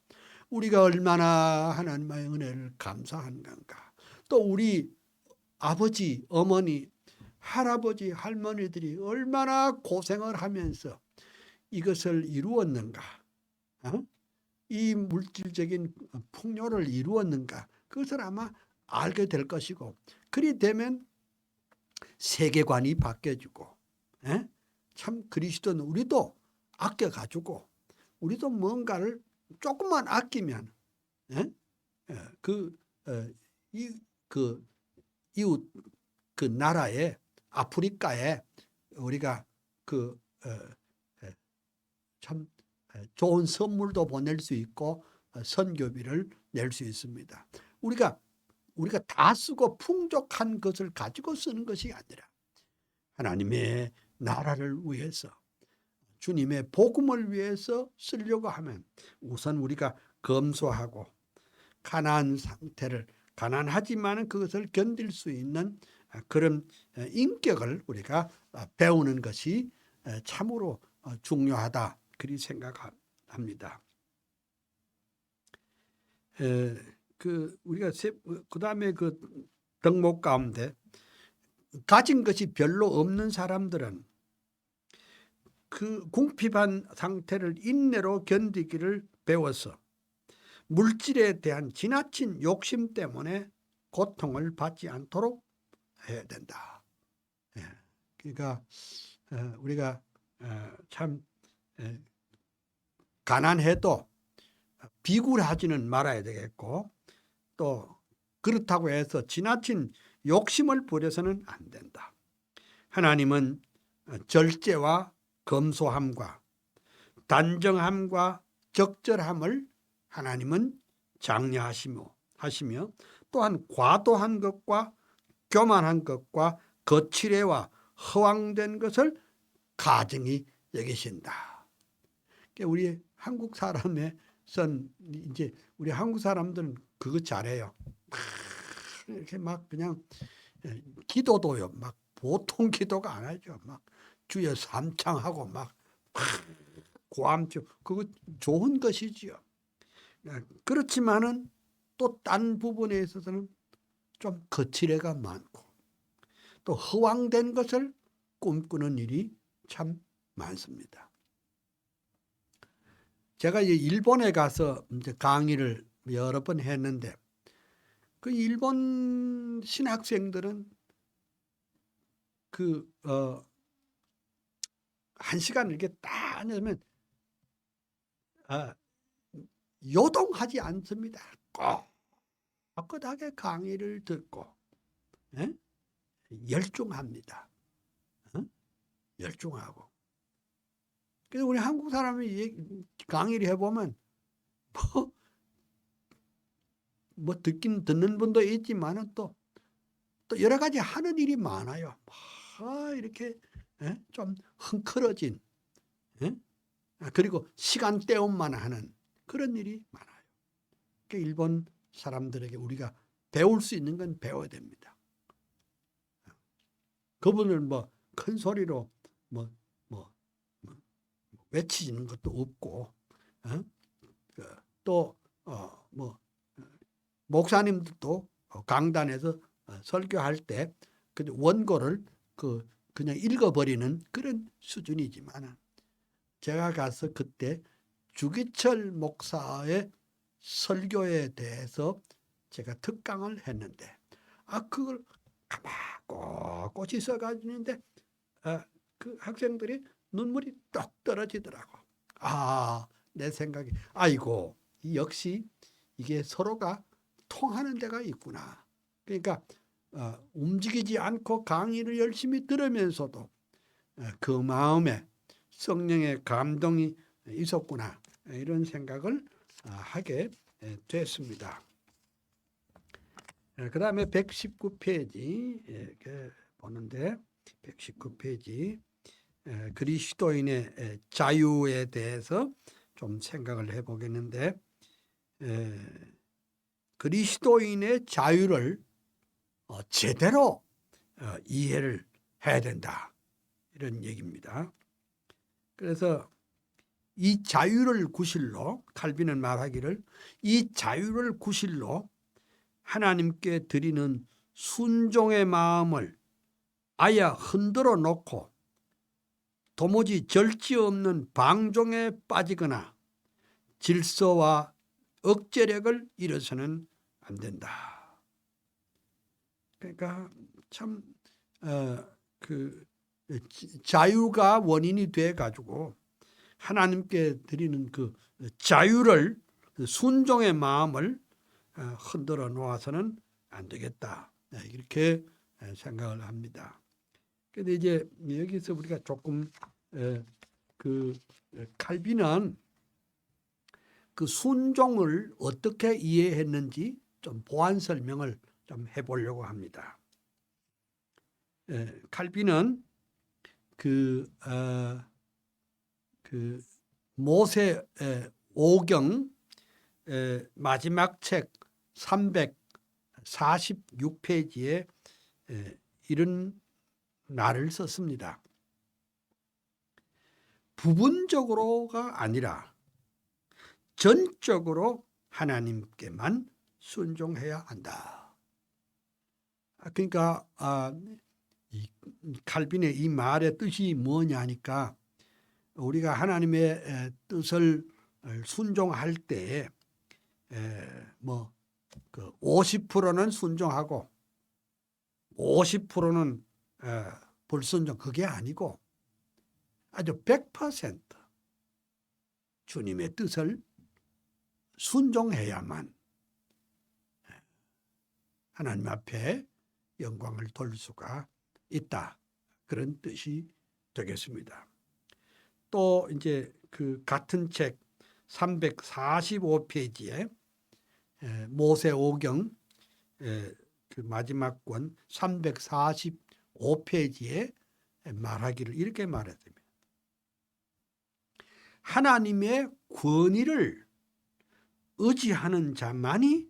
우리가 얼마나 하나님의 은혜를 감사한 건가. 또 우리 아버지, 어머니, 할아버지, 할머니들이 얼마나 고생을 하면서 이것을 이루었는가. 이 물질적인 풍요를 이루었는가. 그것을 아마 알게 될 것이고 그리 되면 세계관이 바뀌어지고 참 그리스도는 우리도 아껴가지고 우리도 뭔가를 조금만 아끼면 그 이웃 그 나라에 아프리카에 우리가 참 좋은 선물도 보낼 수 있고 선교비를 낼 수 있습니다. 우리가 다 쓰고 풍족한 것을 가지고 쓰는 것이 아니라 하나님의 나라를 위해서 주님의 복음을 위해서 쓰려고 하면 우선 우리가 검소하고 가난한 상태를 가난하지만 그것을 견딜 수 있는 그런 인격을 우리가 배우는 것이 참으로 중요하다 그리 생각합니다. 우리가 그다음에 그 덕목 가운데 가진 것이 별로 없는 사람들은 그 궁핍한 상태를 인내로 견디기를 배워서 물질에 대한 지나친 욕심 때문에 고통을 받지 않도록 해야 된다. 그러니까 우리가 참 가난해도 비굴하지는 말아야 되겠고 또 그렇다고 해서 지나친 욕심을 부려서는 안 된다. 하나님은 절제와 검소함과 단정함과 적절함을 하나님은 장려하시며 또한 과도한 것과 교만한 것과 거칠애와 허황된 것을 가증히 여기신다. 우리 한국 사람의 이제 우리 한국 사람들은 그거 잘해요. 이렇게 막 그냥 기도도요. 막 보통 기도가 안 하죠. 막 주여 삼창하고 막 고함죠. 그거 좋은 것이지요. 그렇지만은 또 딴 부분에 있어서는 좀 거칠애가 많고 또 허황된 것을 꿈꾸는 일이 참 많습니다. 제가 일본에 가서 이제 강의를 여러 번 했는데 그 일본 신학생들은 한 시간 이렇게 딱 앉으면 요동하지 않습니다. 꼿꼿하게 강의를 듣고 열중합니다. 열중하고. 그래서 우리 한국 사람이 강의를 해보면 뭐 듣는 분도 있지만은 또 여러 가지 하는 일이 많아요. 이렇게 좀 흥크러진 그리고 시간 때움만 하는 그런 일이 많아요. 그러니까 일본 사람들에게 우리가 배울 수 있는 건 배워야 됩니다. 그분을 뭐 큰 소리로 외치는 것도 없고 또 목사님들도 강단에서 설교할 때 원고를 그냥 읽어버리는 그런 수준이지만 제가 가서 그때 주기철 목사의 설교에 대해서 제가 특강을 했는데 그걸 꼿꼿이 써가지고 있는데 그 학생들이 눈물이 떡 떨어지더라고. 내 생각에 아이고 역시 이게 서로가 통하는 데가 있구나. 그러니까 움직이지 않고 강의를 열심히 들으면서도 그 마음에 성령의 감동이 있었구나 이런 생각을 하게 됐습니다. 그다음에 119페이지 이렇게 보는데 119페이지 그리스도인의 자유에 대해서 좀 생각을 해보겠는데 그리스도인의 자유를 제대로 이해를 해야 된다 이런 얘기입니다. 그래서 이 자유를 구실로 칼빈은 말하기를 이 자유를 구실로 하나님께 드리는 순종의 마음을 아예 흔들어 놓고 도무지 절제 없는 방종에 빠지거나 질서와 억제력을 잃어서는 안 된다. 그러니까 참 자유가 원인이 돼 가지고 하나님께 드리는 그 자유를 순종의 마음을 흔들어 놓아서는 안 되겠다. 이렇게 생각을 합니다. 그런데 이제 여기서 우리가 조금 칼빈은 그 순종을 어떻게 이해했는지 좀 보완 설명을 좀 해보려고 합니다. 칼빈은 모세 5경 마지막 책 346페이지에 이런 말을 썼습니다. 부분적으로가 아니라 전적으로 하나님께만 순종해야 한다. 그러니까 칼빈의 이 말의 뜻이 뭐냐니까 우리가 하나님의 뜻을 순종할 때 뭐 그 50%는 순종하고 50%는 불순종 그게 아니고 아주 100% 주님의 뜻을 순종해야만 하나님 앞에 영광을 돌릴 수가 있다. 그런 뜻이 되겠습니다. 또 이제 그 같은 책 345페이지에 모세 5경 그 마지막 권 345페이지에 말하기를 이렇게 말했습니다. 하나님의 권위를 의지하는 자만이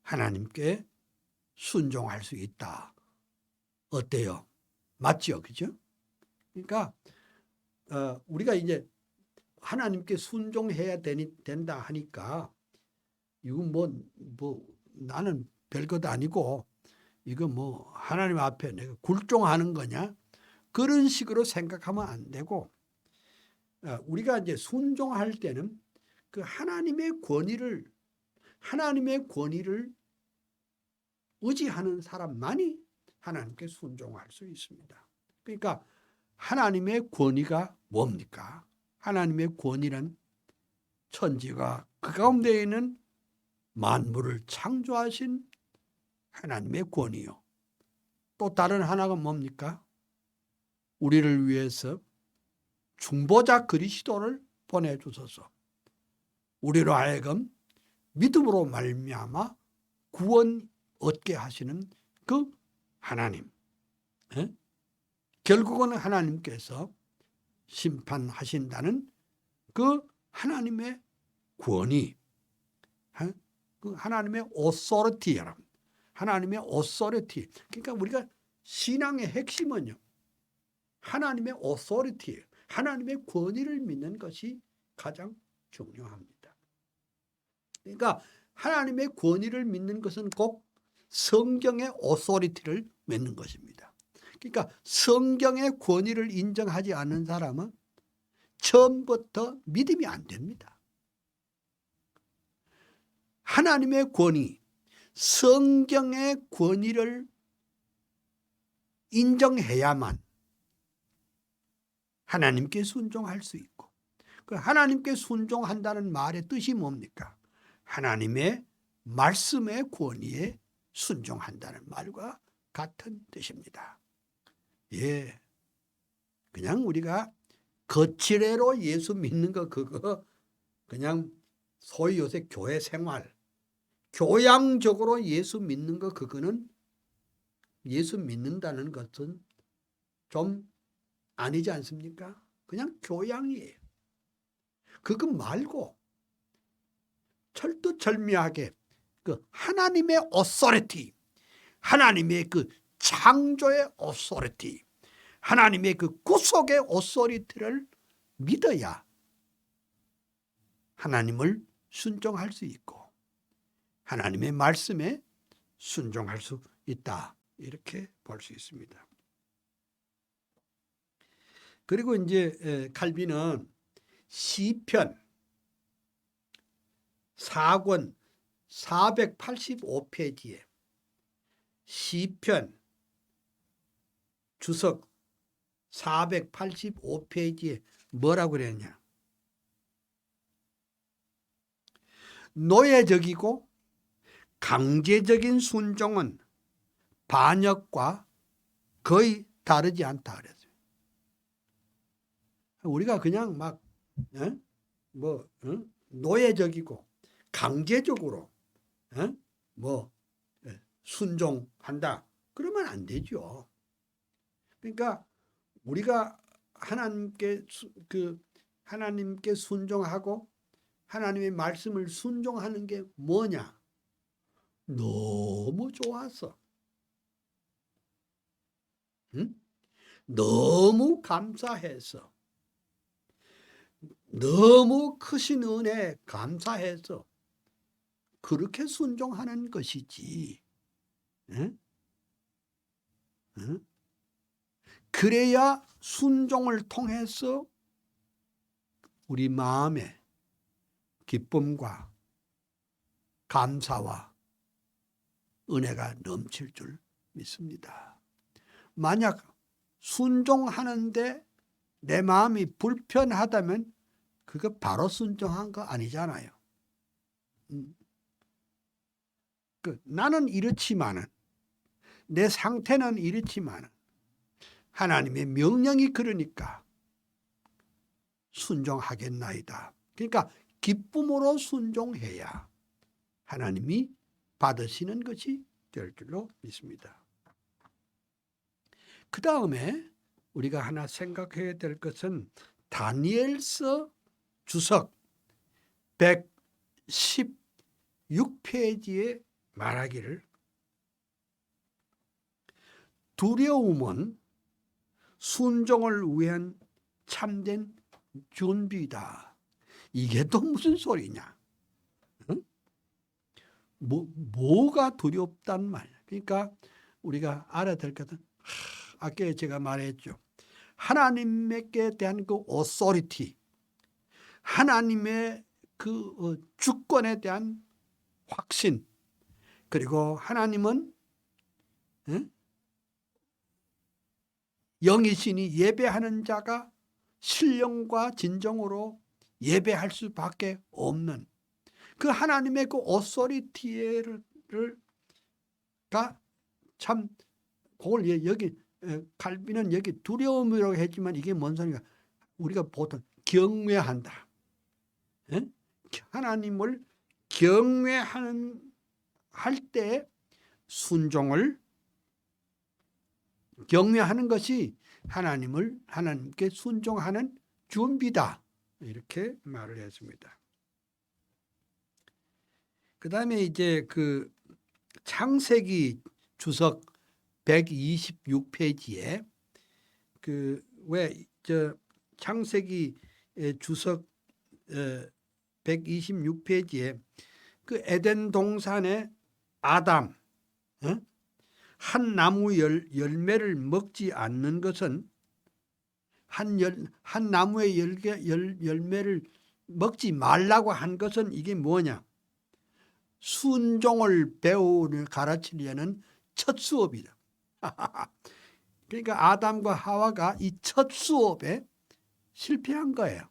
하나님께 순종할 수 있다. 어때요? 맞죠? 그죠? 그러니까 우리가 이제 하나님께 순종해야 된다 하니까 이건 뭐 나는 별것 아니고 이거 뭐 하나님 앞에 내가 굴종하는 거냐? 그런 식으로 생각하면 안 되고 우리가 이제 순종할 때는 그 하나님의 권위를 의지하는 사람만이 하나님께 순종할 수 있습니다. 그러니까 하나님의 권위가 뭡니까? 하나님의 권위는 천지가 그 가운데 있는 만물을 창조하신 하나님의 권위요. 또 다른 하나가 뭡니까? 우리를 위해서 중보자 그리스도를 보내주소서. 우리로 하여금 믿음으로 말미암아 구원 얻게 하시는 그 하나님. 결국은 하나님께서 심판하신다는 그 하나님의 권위, 그 하나님의 authority, 여러분. 하나님의 authority. 그러니까 우리가 신앙의 핵심은요. 하나님의 authority, 하나님의 권위를 믿는 것이 가장 중요합니다. 그러니까 하나님의 권위를 믿는 것은 꼭 성경의 authority를 믿는 것입니다. 그러니까 성경의 권위를 인정하지 않는 사람은 처음부터 믿음이 안 됩니다. 하나님의 권위, 성경의 권위를 인정해야만 하나님께 순종할 수 있고, 그 하나님께 순종한다는 말의 뜻이 뭡니까? 하나님의 말씀의 권위에 순종한다는 말과 같은 뜻입니다. 예, 그냥 우리가 거칠애로 예수 믿는 거 그거 그냥 소위 요새 교회 생활, 교양적으로 예수 믿는 거, 그거는 예수 믿는다는 것은 좀 아니지 않습니까? 그냥 교양이에요. 그거 말고 철두철미하게 그 하나님의 오소리티, 하나님의 그 창조의 오소리티, 하나님의 그 구속의 오소리티를 믿어야 하나님을 순종할 수 있고 하나님의 말씀에 순종할 수 있다, 이렇게 볼 수 있습니다. 그리고 이제 칼빈은 시편 4권 485페이지에 시편 주석 485페이지에 뭐라고 그랬냐? 노예적이고 강제적인 순종은 반역과 거의 다르지 않다 그랬어요. 우리가 그냥 막 노예적이고 강제적으로 순종한다 그러면 안 되죠. 그러니까 우리가 하나님께 순종하고 하나님의 말씀을 순종하는 게 뭐냐? 너무 좋아서, 너무 감사해서, 너무 크신 은혜 감사해서 그렇게 순종하는 것이지. 그래야 순종을 통해서 우리 마음에 기쁨과 감사와 은혜가 넘칠 줄 믿습니다. 만약 순종하는데 내 마음이 불편하다면 그거 바로 순종한 거 아니잖아요. 나는 이렇지만은, 내 상태는 이렇지만은 하나님의 명령이 그러니까 순종하겠나이다. 그러니까 기쁨으로 순종해야 하나님이 받으시는 것이 될 줄로 믿습니다. 그 다음에 우리가 하나 생각해야 될 것은 다니엘서 주석 116페이지에 말하기를 두려움은 순종을 위한 참된 준비다. 이게 또 무슨 소리냐? 뭐가 두렵단 말이야. 그러니까 우리가 알아야 될 것은 아까 제가 말했죠. 하나님께 대한 그 오소리티, 하나님의 그 주권에 대한 확신, 그리고 하나님은 영이시니 예배하는 자가 신령과 진정으로 예배할 수밖에 없는 그 하나님의 그 오소리티가 참, 그걸 여기 칼빈은 여기 두려움이라고 했지만 이게 뭔 소리가, 우리가 보통 경외한다. 하나님을 경외하는 할 때 경외하는 것이 하나님께 순종하는 준비다, 이렇게 말을 했습니다. 그 다음에 이제 그 창세기 주석 126페이지에 창세기 주석 126페이지에 그 에덴 동산의 아담, 한 나무 열매를 먹지 않는 것은, 한 나무의 열매를 먹지 말라고 한 것은 이게 뭐냐? 순종을 가르치려는 첫 수업이다. 그러니까 아담과 하와가 이 첫 수업에 실패한 거예요.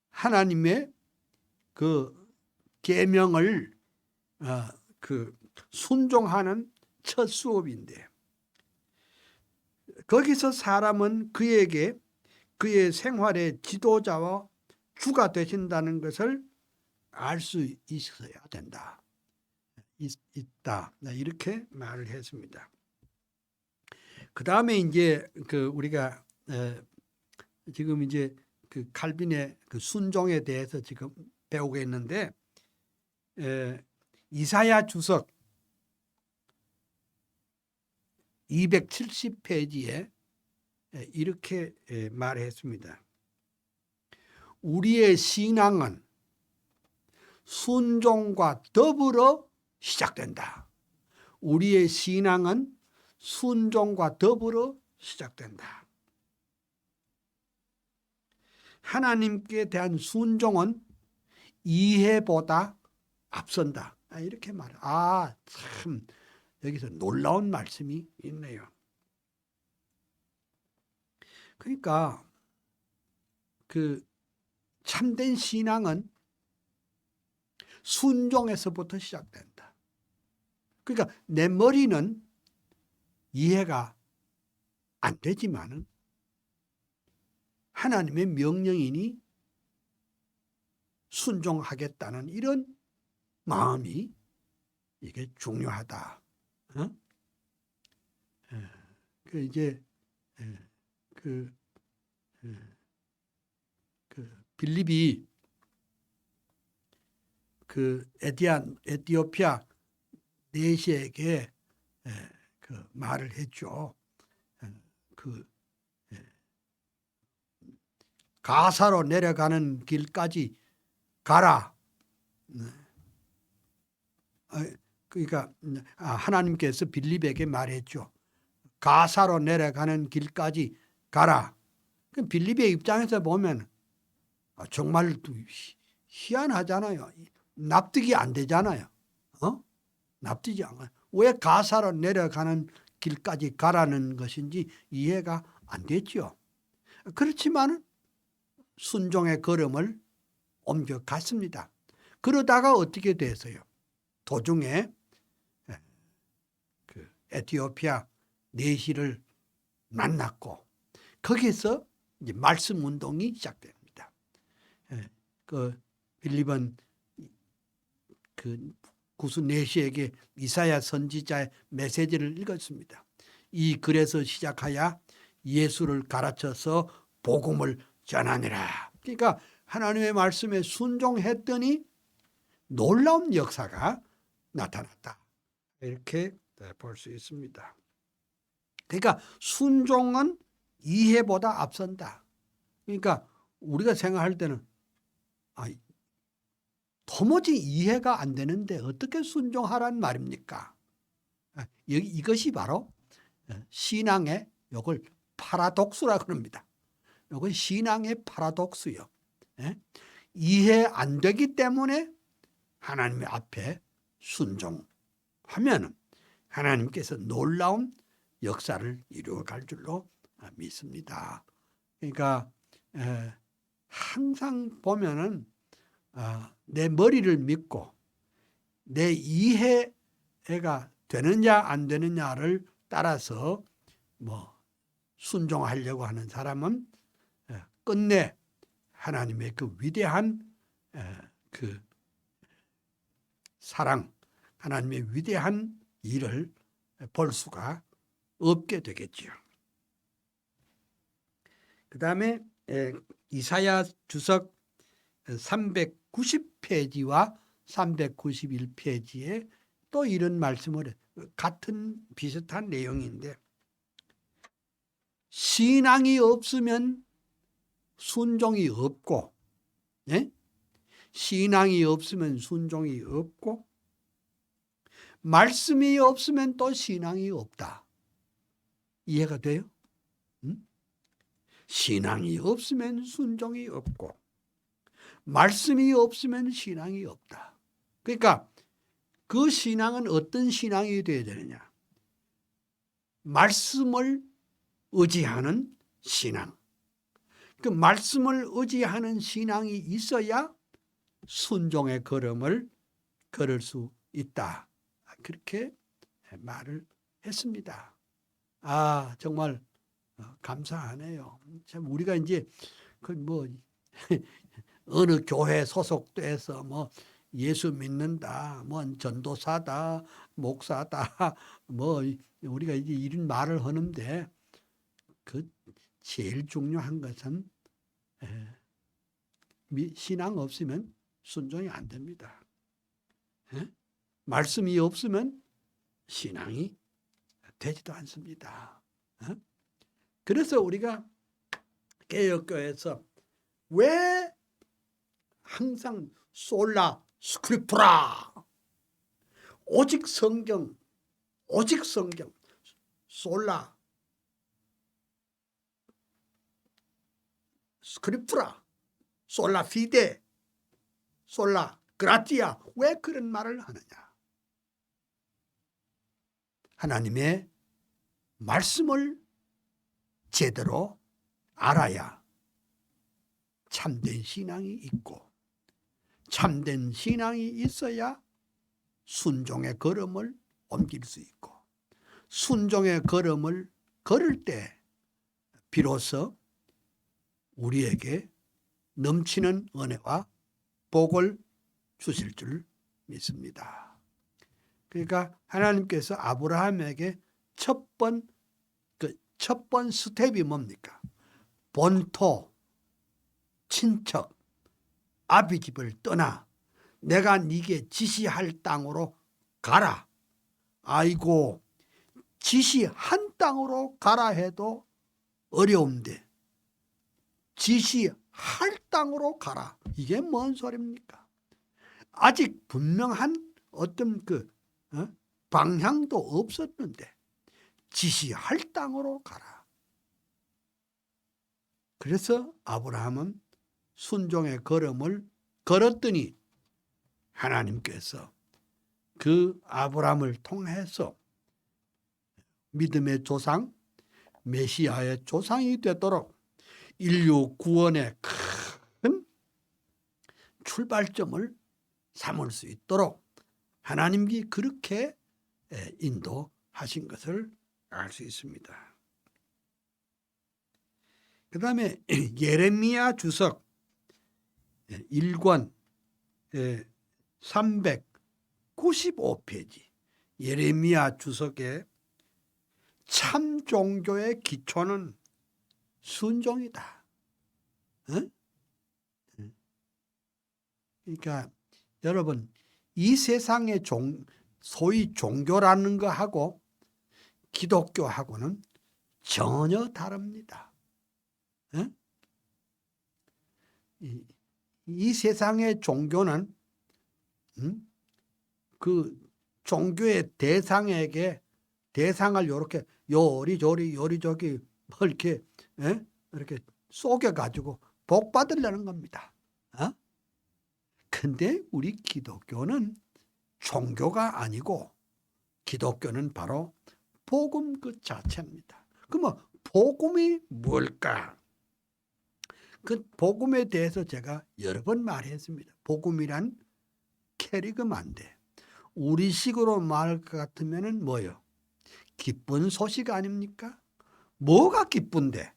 하나님의 그 계명을 순종하는 첫 수업인데, 거기서 사람은 그에게 그의 생활의 지도자와 주가 되신다는 것을 알 수 있어야 된다. 있다. 이렇게 말을 했습니다. 그 다음에 이제 우리가 지금 이제 칼빈의 순종에 대해서 지금 배우고 있는데, 이사야 주석 270페이지에 이렇게 말했습니다. 우리의 신앙은 순종과 더불어 시작된다. 우리의 신앙은 순종과 더불어 시작된다. 하나님께 대한 순종은 이해보다 앞선다. 이렇게 말해. 참 여기서 놀라운 말씀이 있네요. 그러니까 참된 신앙은 순종에서부터 시작된다. 그러니까 내 머리는 이해가 안 되지만은 하나님의 명령이니 순종하겠다는 이런 마음이 이게 중요하다. 이제 빌립이 에티오피아 내시에게 말을 했죠. 가사로 내려가는 길까지 가라. 그러니까 하나님께서 빌립에게 말했죠. 가사로 내려가는 길까지 가라. 빌립의 입장에서 보면 정말 희한하잖아요. 납득이 안 되잖아요. 납득이 안 가요. 왜 가사로 내려가는 길까지 가라는 것인지 이해가 안 됐죠. 그렇지만 순종의 걸음을 옮겨갔습니다. 그러다가 어떻게 됐어요? 도중에 에티오피아 내시를 만났고 거기서 이제 말씀 운동이 시작됩니다. 빌립은 구스 내시에게 이사야 선지자의 메시지를 읽었습니다. 이 글에서 시작하여 예수를 가르쳐서 복음을 전하니라. 그러니까 하나님의 말씀에 순종했더니 놀라운 역사가 나타났다. 이렇게 볼 수 있습니다. 그러니까 순종은 이해보다 앞선다. 그러니까 우리가 생각할 때는 도무지 이해가 안 되는데 어떻게 순종하란 말입니까? 이것이 바로 신앙의 이걸 파라독스라 그럽니다. 이건 신앙의 파라독스요. 이해 안 되기 때문에 하나님 앞에 순종하면 하나님께서 놀라운 역사를 이루어갈 줄로 믿습니다. 그러니까 항상 보면은 내 머리를 믿고 내 이해가 되느냐 안 되느냐를 따라서 순종하려고 하는 사람은 끝내 하나님의 위대한 사랑, 하나님의 위대한 일을 볼 수가 없게 되겠지요. 그 다음에 이사야 주석 390페이지와 391페이지에 또 이런 말씀을 같은 비슷한 내용인데, 신앙이 없으면 순종이 없고, 신앙이 없으면 순종이 없고, 말씀이 없으면 또 신앙이 없다. 이해가 돼요? 신앙이 없으면 순종이 없고 말씀이 없으면 신앙이 없다. 그러니까 그 신앙은 어떤 신앙이 되어야 되느냐? 말씀을 의지하는 신앙. 그 말씀을 의지하는 신앙이 있어야 순종의 걸음을 걸을 수 있다. 그렇게 말을 했습니다. 정말 감사하네요. 참 우리가 이제 어느 교회 소속돼서 뭐 예수 믿는다, 뭐 전도사다, 목사다, 뭐 우리가 이제 이런 말을 하는데 그 제일 중요한 것은 신앙 없으면 순종이 안 됩니다. 말씀이 없으면 신앙이 되지도 않습니다. 그래서 우리가 개혁교회에서 왜 항상 솔라 스크립투라 오직 성경 솔라 스크립투라 솔라 피데 솔라 그라티아 왜 그런 말을 하느냐? 하나님의 말씀을 제대로 알아야 참된 신앙이 있고 참된 신앙이 있어야 순종의 걸음을 옮길 수 있고 순종의 걸음을 걸을 때 비로소 우리에게 넘치는 은혜와 복을 주실 줄 믿습니다. 그러니까 하나님께서 아브라함에게 첫 번 스텝이 뭡니까? 본토, 친척, 아비 집을 떠나 내가 네게 지시할 땅으로 가라. 아이고, 지시한 땅으로 가라 해도 어려운데 지시할 땅으로 가라. 이게 뭔 소리입니까? 아직 분명한 어떤 방향도 없었는데 지시할 땅으로 가라. 그래서 아브라함은 순종의 걸음을 걸었더니 하나님께서 그 아브라함을 통해서 믿음의 조상, 메시아의 조상이 되도록 인류 구원의 큰 출발점을 삼을 수 있도록 하나님이 그렇게 인도하신 것을 알 수 있습니다. 그 다음에 예레미야 주석 1권 395페이지 예레미야 주석의 참 종교의 기초는 순종이다. 그러니까 여러분 이 세상의 소위 종교라는 거하고 기독교하고는 전혀 다릅니다. 이 세상의 종교는 그 종교의 대상에게 대상을 이렇게 요리조리 요리저리 이렇게 속여가지고 복 받으려는 겁니다. 근데 우리 기독교는 종교가 아니고 기독교는 바로 복음 그 자체입니다. 그러면 복음이 뭘까? 그 복음에 대해서 제가 여러 번 말했습니다. 복음이란 캐리그만데 우리식으로 말할 것 같으면은 뭐요? 기쁜 소식 아닙니까? 뭐가 기쁜데?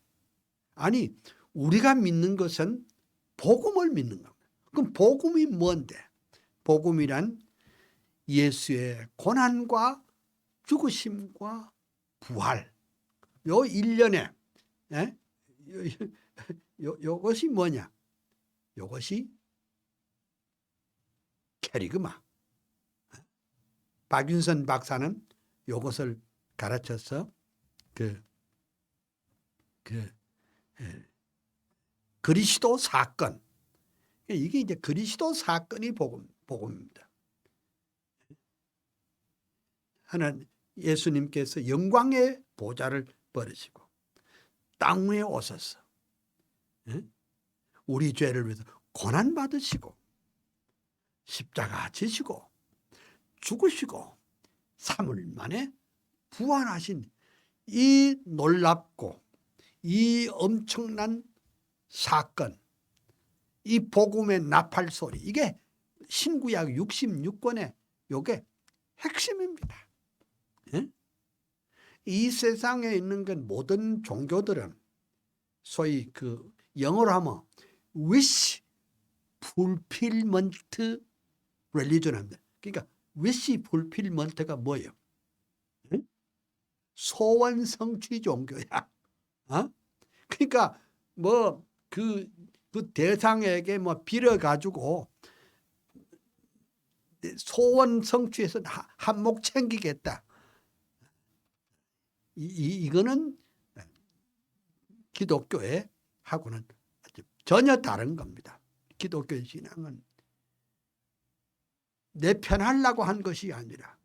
아니 우리가 믿는 것은 복음을 믿는 겁니다. 그럼 복음이 뭔데? 복음이란 예수의 고난과 죽으심과 부활 요 일련에 요것이 뭐냐? 요것이 캐리그마. 박윤선 박사는 요것을 가르쳐서 그리스도 사건. 이게 이제 그리스도 사건이 복음입니다. 하나님 예수님께서 영광의 보좌를 버리시고 땅 위에 오셔서 우리 죄를 위해서 고난 받으시고 십자가 지시고 죽으시고 3일 만에 부활하신 이 놀랍고 이 엄청난 사건, 이 복음의 나팔 소리, 이게 신구약 66권의 요게 핵심입니다. 이 세상에 있는 건 모든 종교들은 소위 영어로 하면 wish, 풀필먼트 릴리전 합니다. 그러니까 위시 풀필먼트가 뭐예요? 응? 소원 성취 종교야. 어? 그러니까 뭐 그 대상에게 뭐 빌어가지고 소원 성취해서 한몫 챙기겠다. 이거는 기독교의 하고는 전혀 다른 겁니다. 기독교의 신앙은 내 편하려고 한 것이 아니라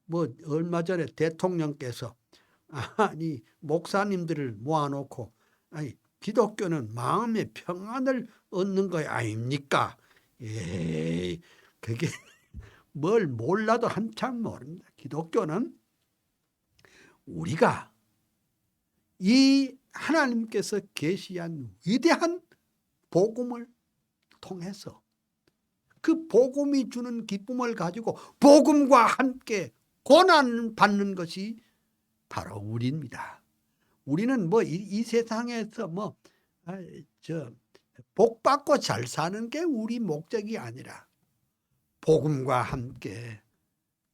뭐 얼마 전에 대통령께서 아니 목사님들을 모아놓고 아니 기독교는 마음의 평안을 얻는 거 아닙니까? 에이 그게 뭘 몰라도 한참 모릅니다. 기독교는 우리가 이 하나님께서 계시한 위대한 복음을 통해서 그 복음이 주는 기쁨을 가지고 복음과 함께 고난 받는 것이 바로 우리입니다. 우리는 뭐 이 세상에서 뭐 복 받고 잘 사는 게 우리 목적이 아니라 복음과 함께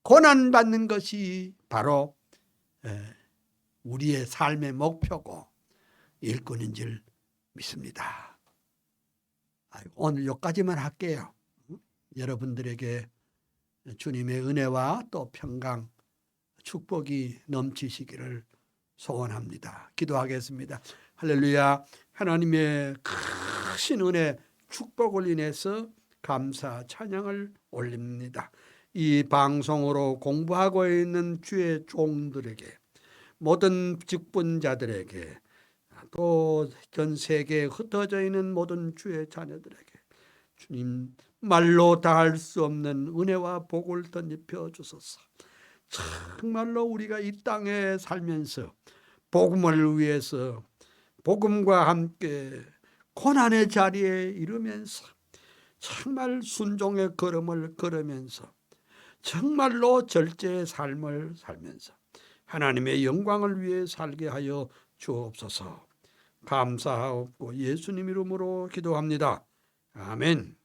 고난 받는 것이 바로 우리의 삶의 목표고 일꾼인 줄 믿습니다. 오늘 여기까지만 할게요. 여러분들에게 주님의 은혜와 또 평강, 축복이 넘치시기를 소원합니다. 기도하겠습니다. 할렐루야. 하나님의 크신 은혜, 축복을 인해서 감사 찬양을 올립니다. 이 방송으로 공부하고 있는 주의 종들에게, 모든 직분자들에게, 또 전 세계에 흩어져 있는 모든 주의 자녀들에게 주님 말로 다할 수 없는 은혜와 복을 덧입혀 주소서. 정말로 우리가 이 땅에 살면서 복음을 위해서 복음과 함께 고난의 자리에 이르면서 정말 순종의 걸음을 걸으면서 정말로 절제의 삶을 살면서 하나님의 영광을 위해 살게 하여 주옵소서. 감사하옵고 예수님 이름으로 기도합니다. 아멘.